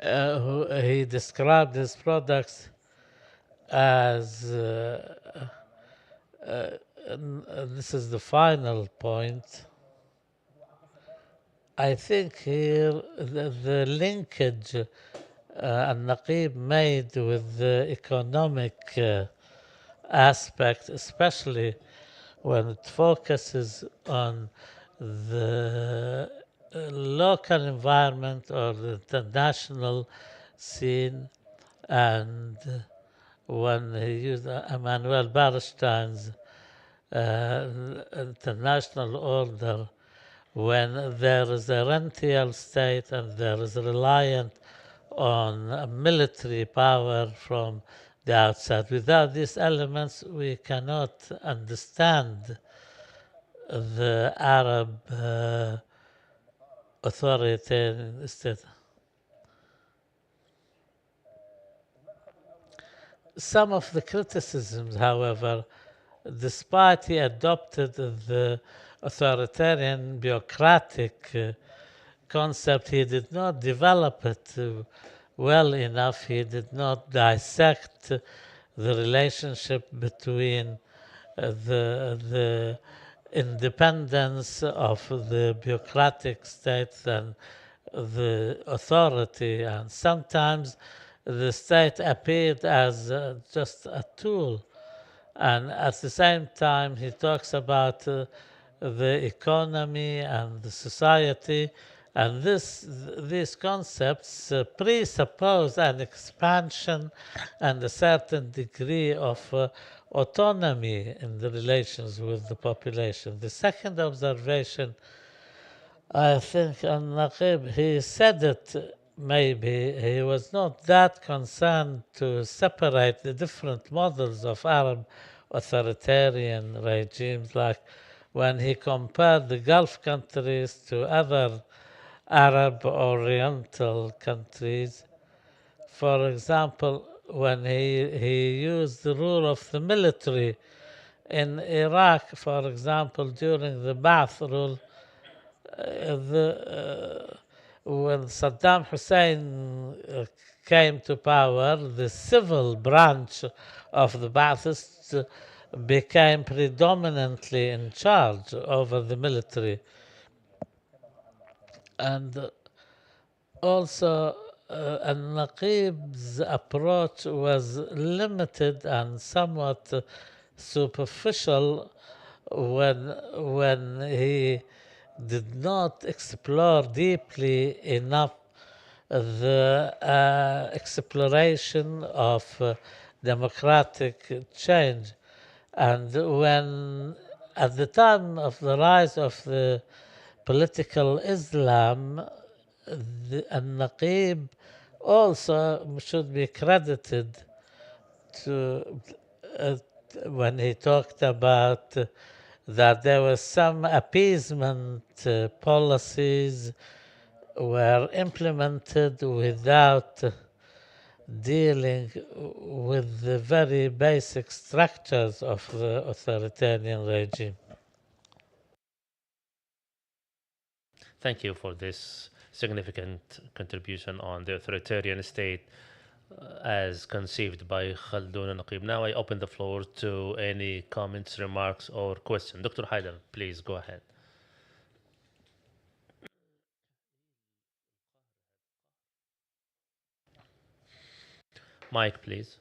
Who he described his products as this is the final point. I think here the linkage al-Naqeeb made with the economic aspect, especially when it focuses on the local environment or the international scene, and when he used Emmanuel Bernstein's international order, when there is a rentier state and there is reliant on military power from the outside. Without these elements, we cannot understand the Arab authoritarian state. Some of the criticisms, however, despite he adopted the authoritarian bureaucratic concept, he did not develop it well enough. He did not dissect the relationship between the independence of the bureaucratic states and the authority, and sometimes the state appeared as just a tool, and at the same time he talks about the economy and the society, and these concepts presuppose an expansion and a certain degree of autonomy in the relations with the population. The second observation, I think al-Naqib, he said it, maybe he was not that concerned to separate the different models of Arab authoritarian regimes, like when he compared the Gulf countries to other Arab Oriental countries. For example, when he used the rule of the military in Iraq, for example, during the Ba'ath rule, when Saddam Hussein came to power, the civil branch of the Ba'athists became predominantly in charge over the military. And also, al-Naqib's approach was limited and somewhat superficial when he did not explore deeply enough the exploration of democratic change. And when, at the time of the rise of the political Islam, al-Naqib also should be credited to uh, when he talked about that there was some appeasement policies were implemented without dealing with the very basic structures of the authoritarian regime. Thank you for this significant contribution on the authoritarian state as conceived by Khaldun and Naqib. Now I open the floor to any comments, remarks, or questions. Dr. Haidar, please go ahead. Mike, please.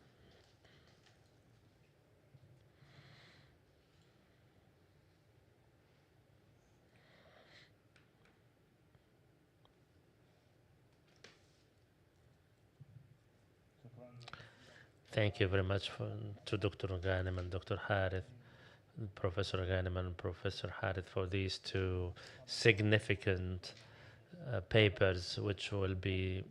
Thank you very much to Dr. Ghanem and Dr. Harith, Professor Ghanem and Professor Harith, for these two significant papers, which will be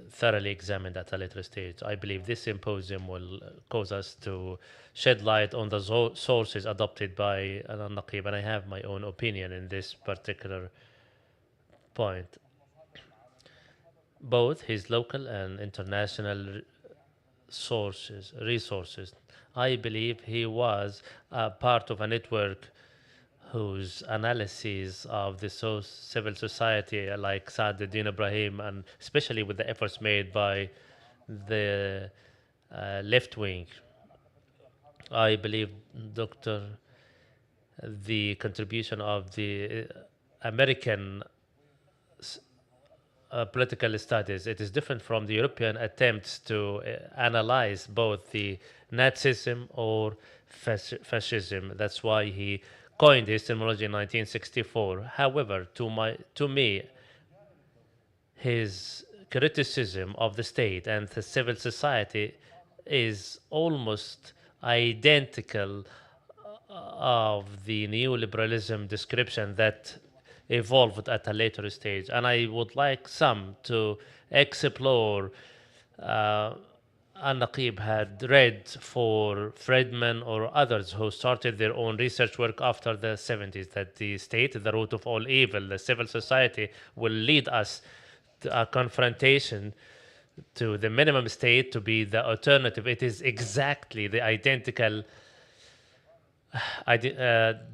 thoroughly examined at a later stage. I believe this symposium will cause us to shed light on the sources adopted by al-Naqeeb, and I have my own opinion in this particular point. Both his local and international resources. I believe he was a part of a network whose analyses of the civil society, like Saaduddin Ibrahim, and especially with the efforts made by the left wing. I believe, Doctor, the contribution of the American political studies. It is different from the European attempts to analyze both the Nazism or fascism. That's why he coined his terminology in 1964. However, to me, his criticism of the state and the civil society is almost identical of the neoliberalism description that evolved at a later stage. And I would like some to explore. Uh, Al-Naqeeb had read for Friedman or others who started their own research work after the 70s, that the state is the root of all evil. The civil society will lead us to a confrontation to the minimum state to be the alternative. It is exactly the identical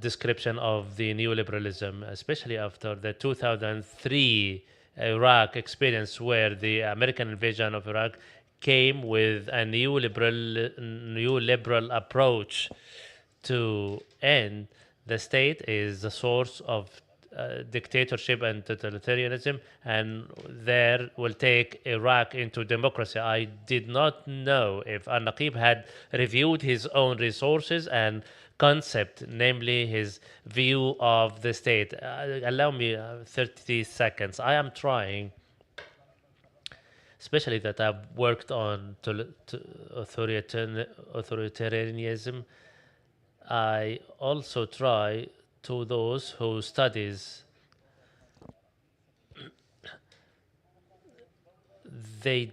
description of the neoliberalism, especially after the 2003 Iraq experience, where the American invasion of Iraq came with a neoliberal approach to end the state is the source of dictatorship and totalitarianism, and there will take Iraq into democracy. I did not know if Al-Naqeeb had reviewed his own resources and concept, namely his view of the state. Allow me 30 seconds. I am trying, especially that I've worked on authoritarianism. I also try to those who studies, they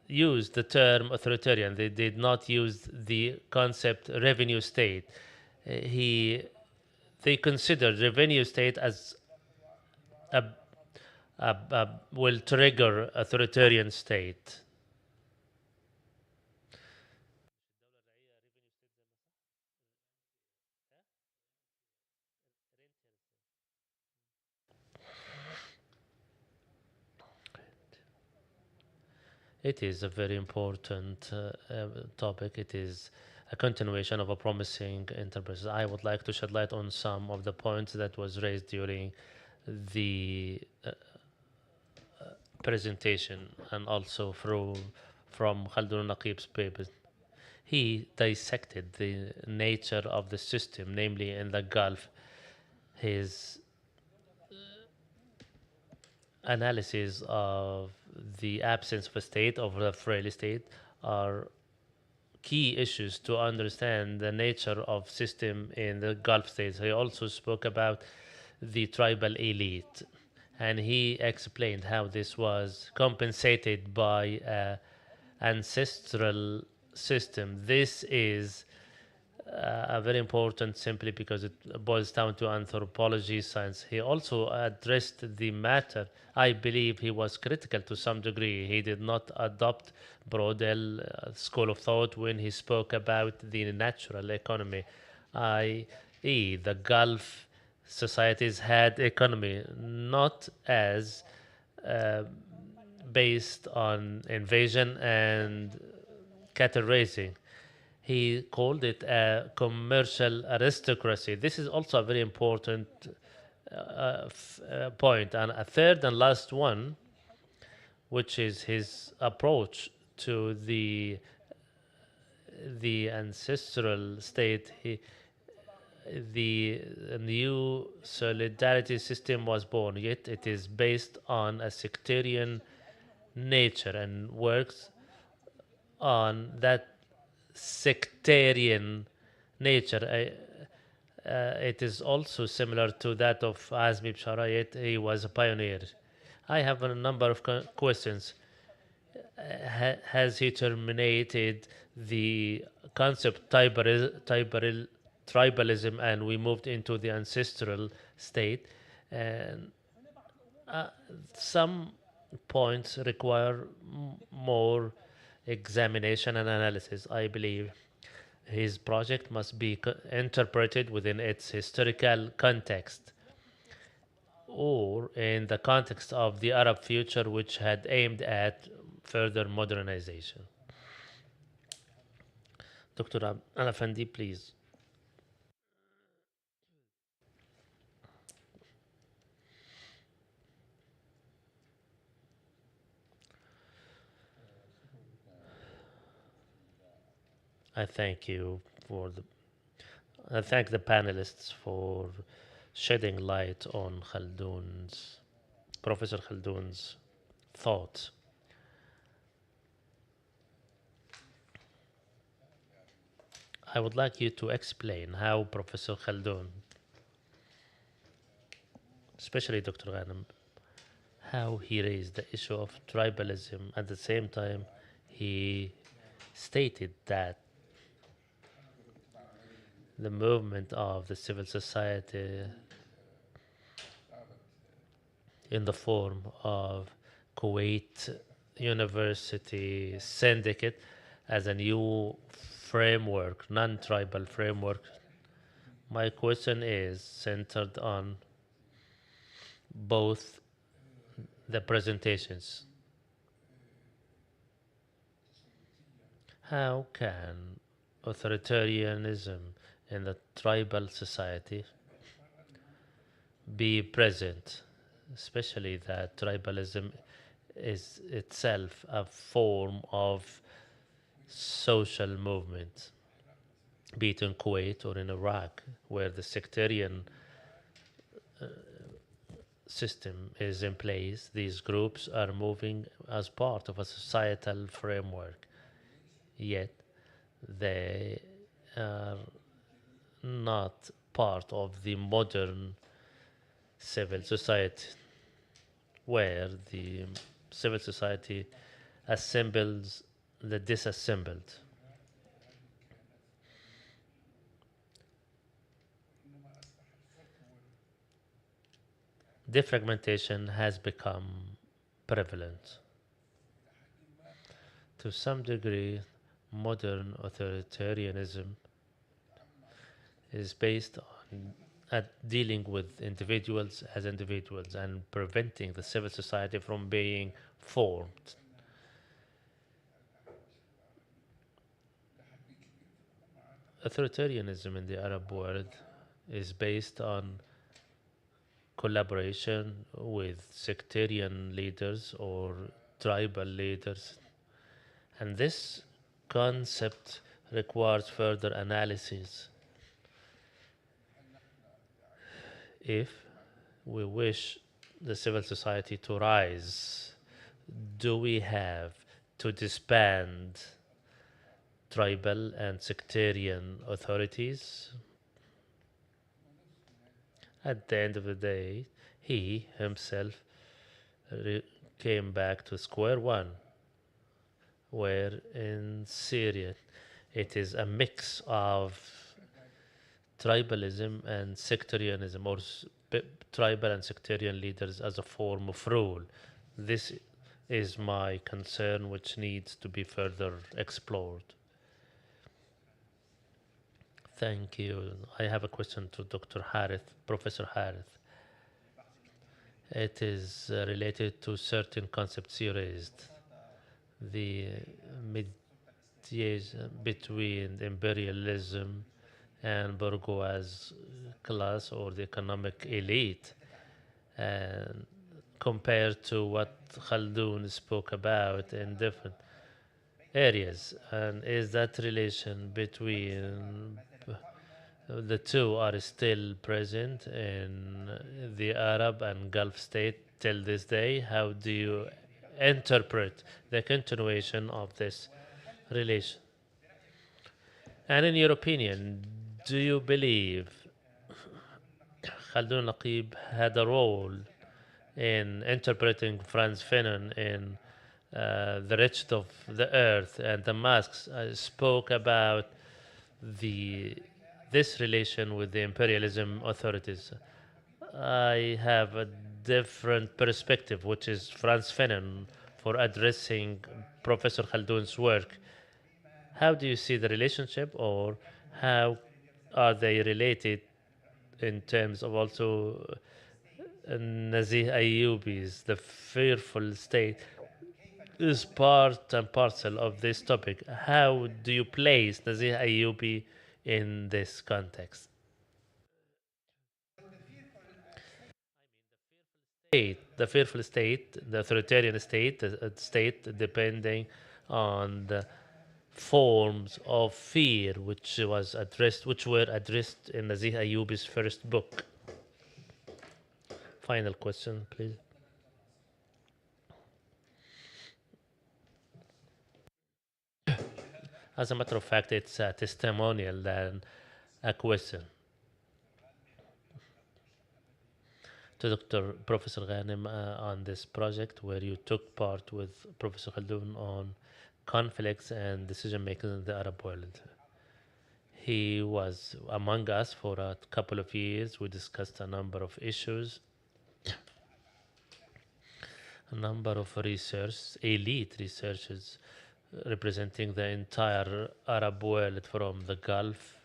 use the term authoritarian. They did not use the concept revenue state. He They considered revenue state as a, will trigger authoritarian state. It is a very important topic. It is a continuation of a promising enterprise. I would like to shed light on some of the points that was raised during the presentation and also from Khaldun Naqeeb's papers. He dissected the nature of the system, namely in the Gulf. His analysis of the absence of a state, of a frail state, are key issues to understand the nature of system in the Gulf states. He also spoke about the tribal elite, and he explained how this was compensated by ancestral system. This is very important simply because it boils down to anthropology science. He also addressed the matter. I believe he was critical to some degree. He did not adopt Brodel school of thought when he spoke about the natural economy, i.e. the Gulf societies had economy not as uh, based on invasion and cattle raising. He called it a commercial aristocracy. This is also a very important point. And a third and last one which is his approach to the ancestral state. The new solidarity system was born, yet it is based on a sectarian nature and works on that sectarian nature. It is also similar to that of Azmi Bshara, yet he was a pioneer. I have a number of questions. Has he terminated the concept tribalism and we moved into the ancestral state? And uh, some points require more examination and analysis, I believe. His project must be interpreted within its historical context or in the context of the Arab future, which had aimed at further modernization. Dr. Alafandi, please. I thank you for the. I thank the panelists for shedding light on Professor Khaldun's thought. I would like you to explain how Professor Khaldun, especially Dr. Ghanem, how he raised the issue of tribalism. At the same time, he stated that the movement of the civil society in the form of Kuwait University Syndicate as a new framework, non-tribal framework. My question is centered on both the presentations. How can authoritarianism in the tribal society be present, especially that tribalism is itself a form of social movement, be it in Kuwait or in Iraq, where the sectarian system is in place. These groups are moving as part of a societal framework, yet they are not part of the modern civil society, where the civil society assembles the disassembled. Defragmentation has become prevalent. To some degree, modern authoritarianism is based on at dealing with individuals as individuals and preventing the civil society from being formed. Authoritarianism in the Arab world is based on collaboration with sectarian leaders or tribal leaders. And this concept requires further analysis. If we wish the civil society to rise, do we have to disband tribal and sectarian authorities? At the end of the day, he himself came back to square one, where in Syria it is a mix of tribalism and sectarianism, or tribal and sectarian leaders as a form of rule. This is my concern, which needs to be further explored. Thank you. I have a question to Dr. Harith, Professor Harith. It is related to certain concepts you raised. The mediation between imperialism and bourgeois class or the economic elite, and compared to what Khaldun spoke about in different areas? And is that relation between the two are still present in the Arab and Gulf state till this day? How do you interpret the continuation of this relation? And in your opinion, do you believe Khaldun Naqeeb had a role in interpreting Franz Fanon in The Wretched of the Earth and the Masks? Spoke about the this relation with the imperialism authorities. I have a different perspective, which is Franz Fanon, for addressing Professor Khaldun's work. How do you see the relationship, or how are they related in terms of also Nazih Ayyubi's The Fearful State is part and parcel of this topic. How do you place Nazih Ayyubi in this context? The fearful state, the authoritarian state, the state depending on the forms of fear which were addressed in Nazih Ayyubi's first book. Final question, please. As a matter of fact, it's a testimonial than a question. To Dr. Professor Ghanem on this project where you took part with Professor Khaldoun on conflicts and decision making in the Arab world. He was among us for a couple of years. We discussed a number of issues, a number of research, elite researchers representing the entire Arab world from the Gulf,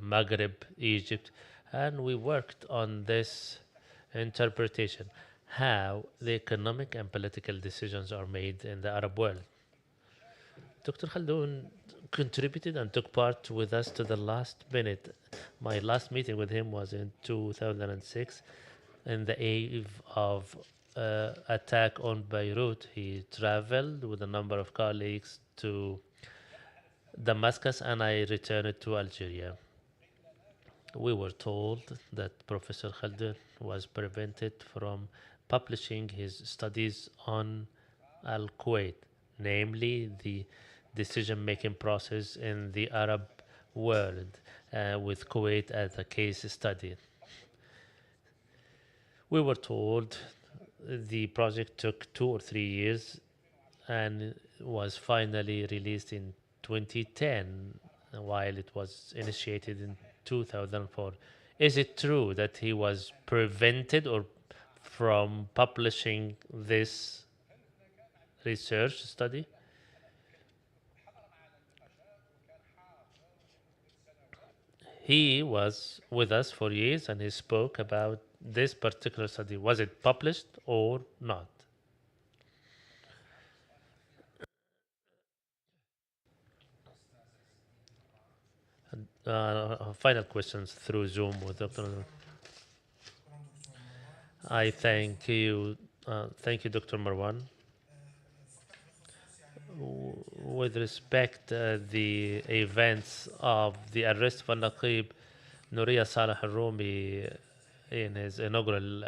Maghreb, Egypt, and we worked on this interpretation how the economic and political decisions are made in the Arab world. Dr. Khaldoun contributed and took part with us to the last minute. My last meeting with him was in 2006 in the eve of attack on Beirut. He traveled with a number of colleagues to Damascus and I returned to Algeria. We were told that Professor Khaldoun was prevented from publishing his studies on Al Kuwait, namely the decision making process in the Arab world, with Kuwait as a case study. We were told the project took 2 or 3 years and was finally released in 2010 while it was initiated in 2004. Is it true that he was prevented or from publishing this research study? He was with us for years and he spoke about this particular study. Was it published or not? Final questions through Zoom with Dr. I thank you. Thank you, Dr. Marwan. With respect the events of the arrest of al-Naqeeb, Nuria Saleh al-Rumi in his inaugural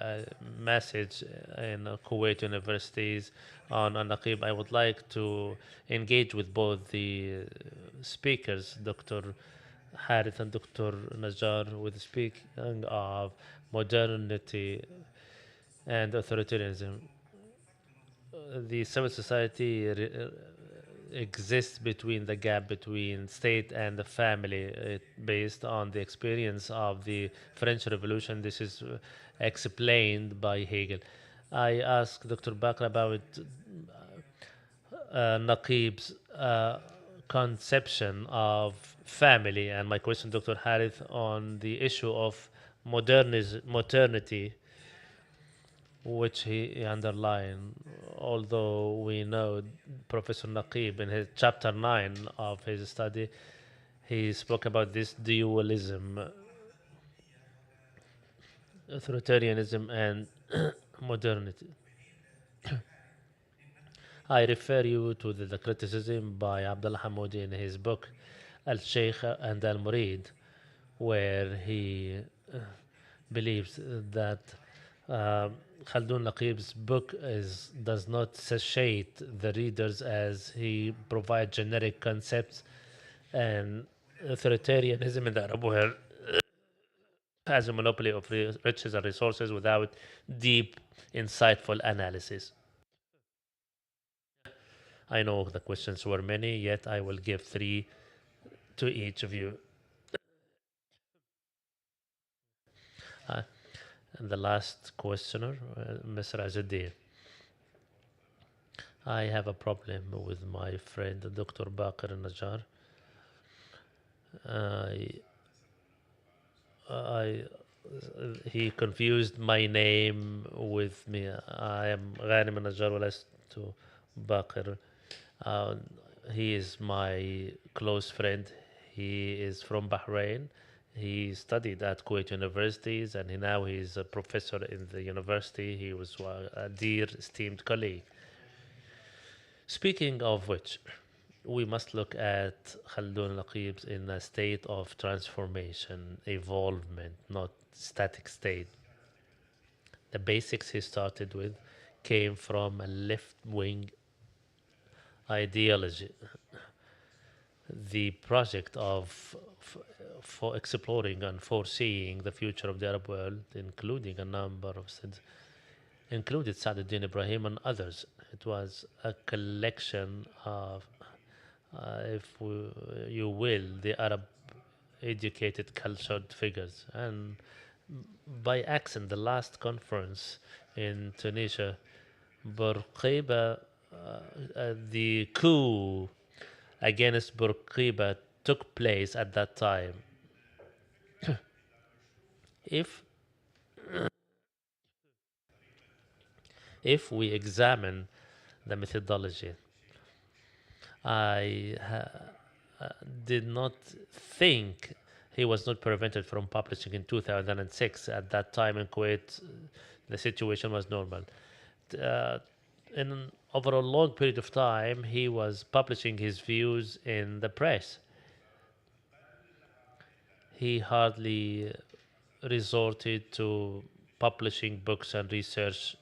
message in Kuwait universities on al-Naqeeb, I would like to engage with both the speakers, Dr. Harith and Dr. Najjar, with speaking of modernity and authoritarianism. The civil society exists between the gap between state and the family, based on the experience of the French Revolution. This is explained by Hegel. I asked Dr. Bakr about Naqeeb's conception of family, and my question, Dr. Harith, on the issue of modernity, which he underlined. Although we know Professor Naqeeb in his chapter 9 of his study, he spoke about this dualism, authoritarianism, and modernity. I refer you to the criticism by Abdullah Hamoudi in his book Al-Sheikh and Al-Murid, where he believes that uh, Khaldun Naqeeb's book does not satiate the readers as he provides generic concepts and authoritarianism in the Arab world has a monopoly of riches and resources without deep, insightful analysis. I know the questions were many, yet I will give three to each of you. Uh, and the last questioner, Mr. Azuddin. I have a problem with my friend Dr. Bakr Najjar. I, I, he confused my name with me. I am Ghanim Najjar ولست Bakr. Uh, he is my close friend. He is from Bahrain. He studied at Kuwait universities, and now he's a professor in the university. He was a dear, esteemed colleague. Speaking of which, we must look at Khaldun Naqeeb in a state of transformation, evolvement, not static state. The basics he started with came from a left-wing ideology. The project of for exploring and foreseeing the future of the Arab world, including a number of included Sa'duddin Ibrahim and others. It was a collection of, if you will, the Arab educated, cultured figures. And by accident, the last conference in Tunisia, Bourguiba, the coup against Bourguiba took place at that time. If if we examine the methodology, I did not think he was not prevented from publishing in 2006. At that time in Kuwait, the situation was normal. Uh, in over a long period of time, he was publishing his views in the press. He hardly resorted to publishing books and research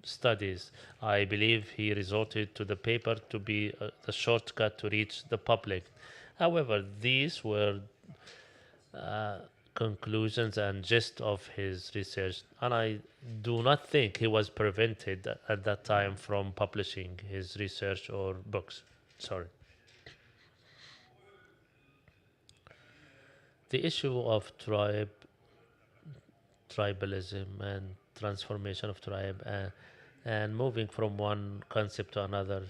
studies. I believe he resorted to the paper to be the shortcut to reach the public. However, these were uh, conclusions and gist of his research, and I do not think he was prevented at that time from publishing his research or books. Sorry. The issue of tribalism and transformation of tribe and moving from one concept to another.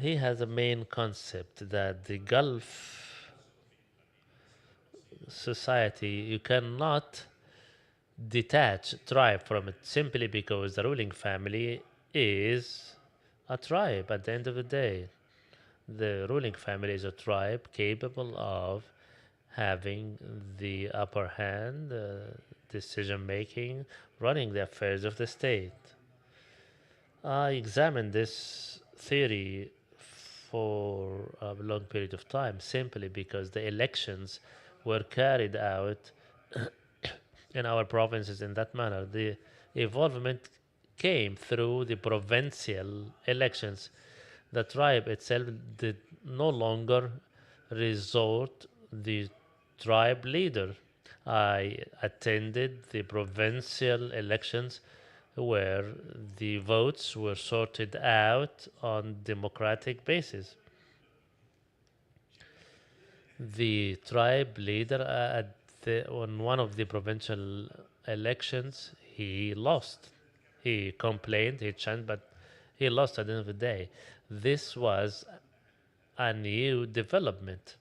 He has a main concept that the Gulf society, you cannot detach tribe from it simply because the ruling family is a tribe at the end of the day. The ruling family is a tribe capable of having the upper hand, decision making, running the affairs of the state. I examined this theory for a long period of time simply because the elections were carried out in our provinces in that manner. The evolvement came through the provincial elections. The tribe itself did no longer resort the tribe leader. I attended the provincial elections where the votes were sorted out on democratic basis. The tribe leader on one of the provincial elections, he lost. He complained, he chanted, but he lost at the end of the day. This was a new development.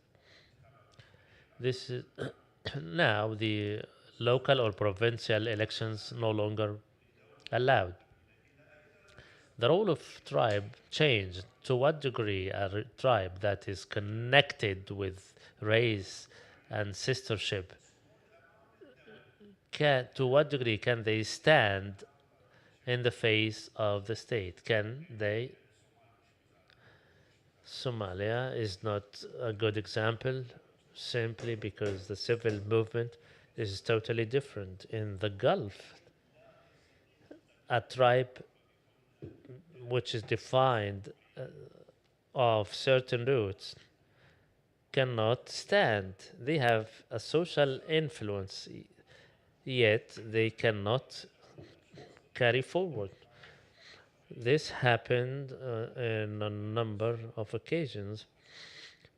This is now the local or provincial elections no longer allowed. The role of tribe changed. To what degree a tribe that is connected with race and sistership to what degree can they stand in the face of the state. Can they? Somalia is not a good example simply because the civil movement is totally different. In the Gulf, a tribe which is defined of certain roots cannot stand. They have a social influence, yet they cannot carry forward. This happened in a number of occasions.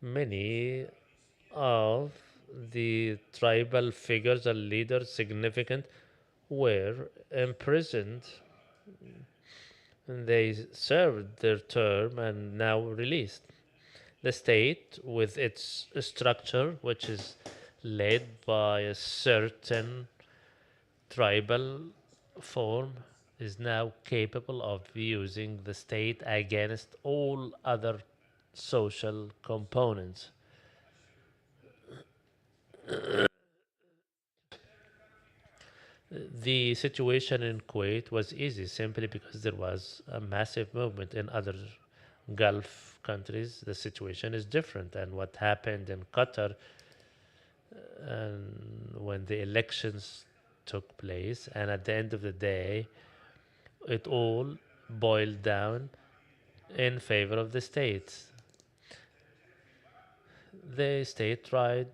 Many of the tribal figures and leaders significant were imprisoned. They served their term and now released. The state, with its structure, which is led by a certain tribal form, is now capable of using the state against all other social components. The situation in Kuwait was easy simply because there was a massive movement in other Gulf countries. The situation is different, and what happened in Qatar and when the elections took place, and at the end of the day, it all boiled down in favor of the state. The state tried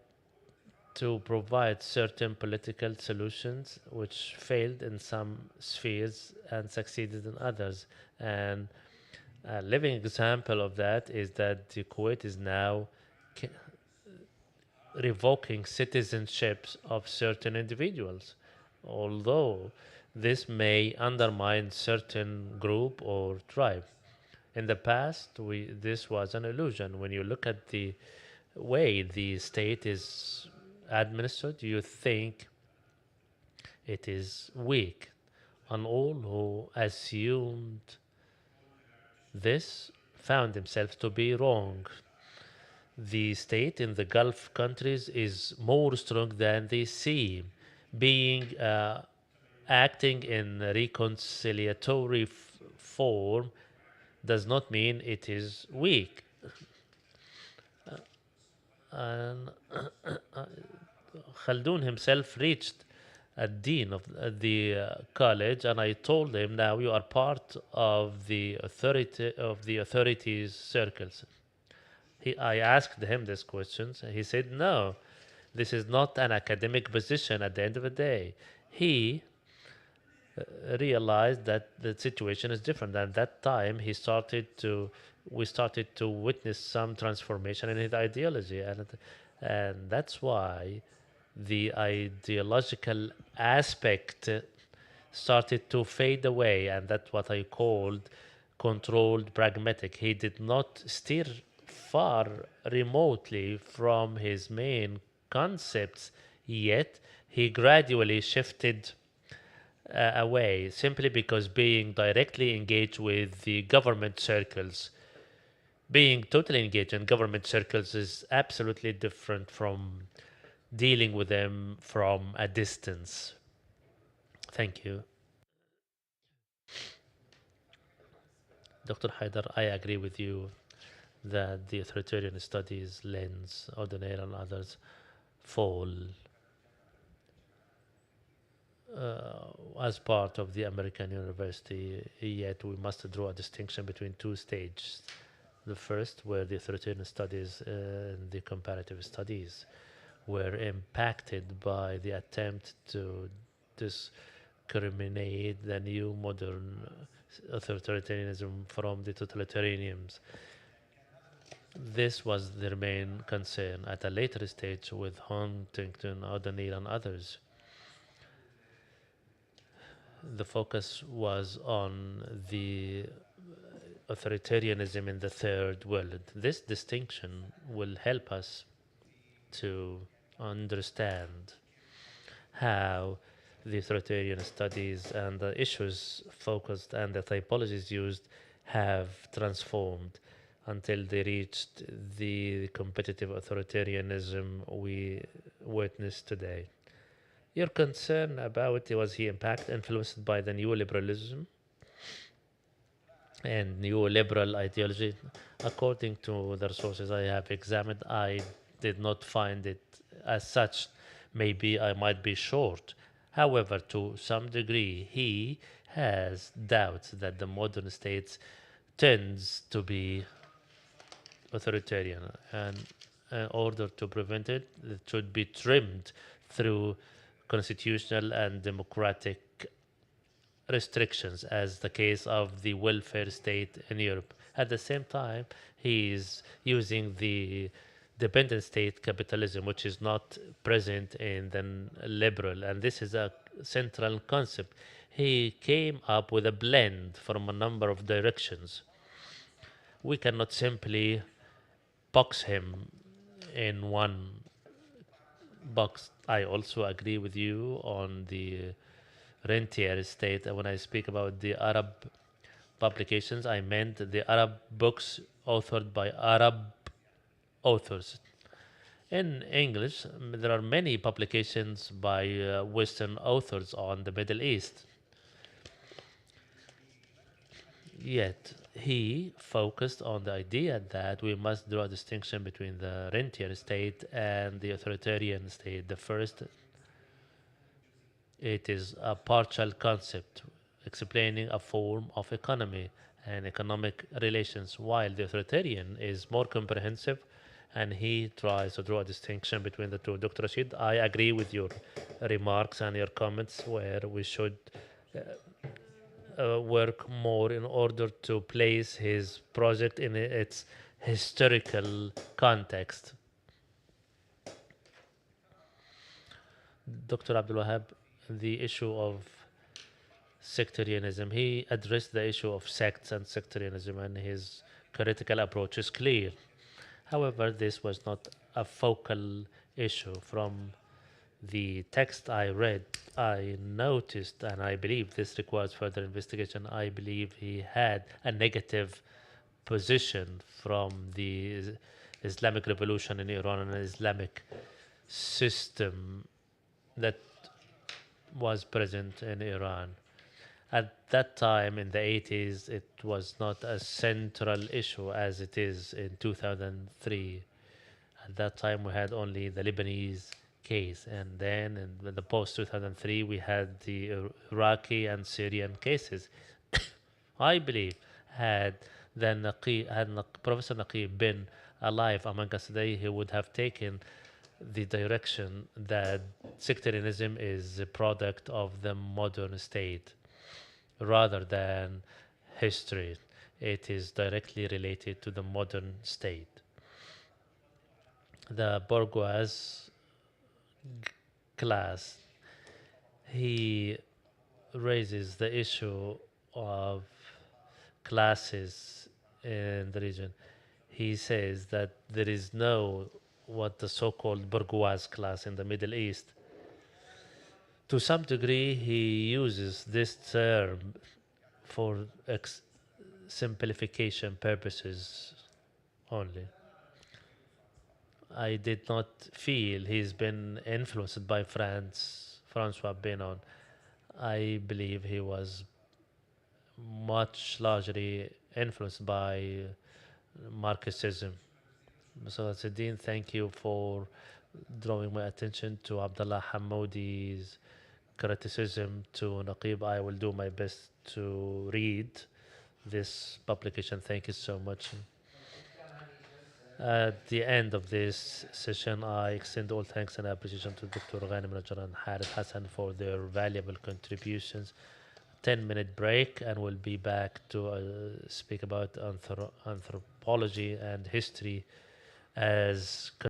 to provide certain political solutions which failed in some spheres and succeeded in others. And a living example of that is that the Kuwait is now revoking citizenships of certain individuals, although this may undermine certain group or tribe. In the past, this was an illusion. When you look at the way the state is administered, you think it is weak. And all who assumed this found themselves to be wrong. The state in the Gulf countries is more strong than they seem, being acting in reconciliatory form does not mean it is weak. And Khaldun himself reached a dean of the college, and I told him, "Now you are part of the authorities circles." I asked him these questions. He said, "No, this is not an academic position. At the end of the day, he realized that the situation is different. At that time, we started to witness some transformation in his ideology, and that's why the ideological aspect started to fade away, and that's what I called controlled pragmatic. He did not steer far remotely from his main concepts, yet he gradually shifted away simply because being directly engaged with the government circles, being totally engaged in government circles is absolutely different from dealing with them from a distance. Thank you. Dr. Haider, I agree with you that the authoritarian studies, Lenz, O'Donnell, and others fall as part of the American university, yet we must draw a distinction between two stages. The first, where the authoritarian studies and the comparative studies were impacted by the attempt to discriminate the new modern authoritarianism from the totalitarianisms. This was their main concern. At a later stage, with Huntington, O'Donnell, and others, the focus was on the authoritarianism in the third world. This distinction will help us to understand how the authoritarian studies and the issues focused and the typologies used have transformed until they reached the competitive authoritarianism we witness today. Your concern about was he influenced by the new liberalism? and neoliberal ideology. According to the resources I have examined, I did not find it as such. Maybe I might be short. However, to some degree, he has doubts that the modern state tends to be authoritarian, and in order to prevent it, it should be trimmed through constitutional and democratic restrictions, as the case of the welfare state in Europe. At the same time, he is using the dependent state capitalism, which is not present in the liberal, and this is a central concept. He came up with a blend from a number of directions. We cannot simply box him in one box. I also agree with you on the rentier state. When I speak about the Arab publications, I meant the Arab books authored by Arab authors. In English, there are many publications by Western authors on the Middle East. Yet he focused on the idea that we must draw a distinction between the rentier state and the authoritarian state. The first, it is a partial concept explaining a form of economy and economic relations, while the authoritarian is more comprehensive and he tries to draw a distinction between the two. Dr. Rashid, I agree with your remarks and your comments where we should work more in order to place his project in its historical context. Dr. Abdul Wahab, the issue of sectarianism, he addressed the issue of sects and sectarianism, and his critical approach is clear. However, this was not a focal issue. From the text I read, I noticed, and I believe this requires further investigation, I believe he had a negative position from the Islamic revolution in Iran and an Islamic system that was present in Iran. At that time, in the 80s, it was not a central issue as it is in 2003. At that time, we had only the Lebanese case, and then in the post 2003, we had the Iraqi and Syrian cases. I believe had Professor Naqeeb been alive among us today, he would have taken the direction that sectarianism is a product of the modern state rather than history. It is directly related to the modern state. The bourgeois class, he raises the issue of classes in the region. He says that there is no what the so-called bourgeois class in the Middle East. To some degree, he uses this term for simplification purposes only. I did not feel he's been influenced by Francois Benon. I believe he was much largely influenced by Marxism. So, Saddin, thank you for drawing my attention to Abdullah Hamoud's criticism to Naqeeb. I will do my best to read this publication. Thank you so much. At the end of this session, I extend all thanks and appreciation to Dr. Ghanem Najjar and Harith Hassan for their valuable contributions. 10-minute break, and we'll be back to speak about anthropology and history as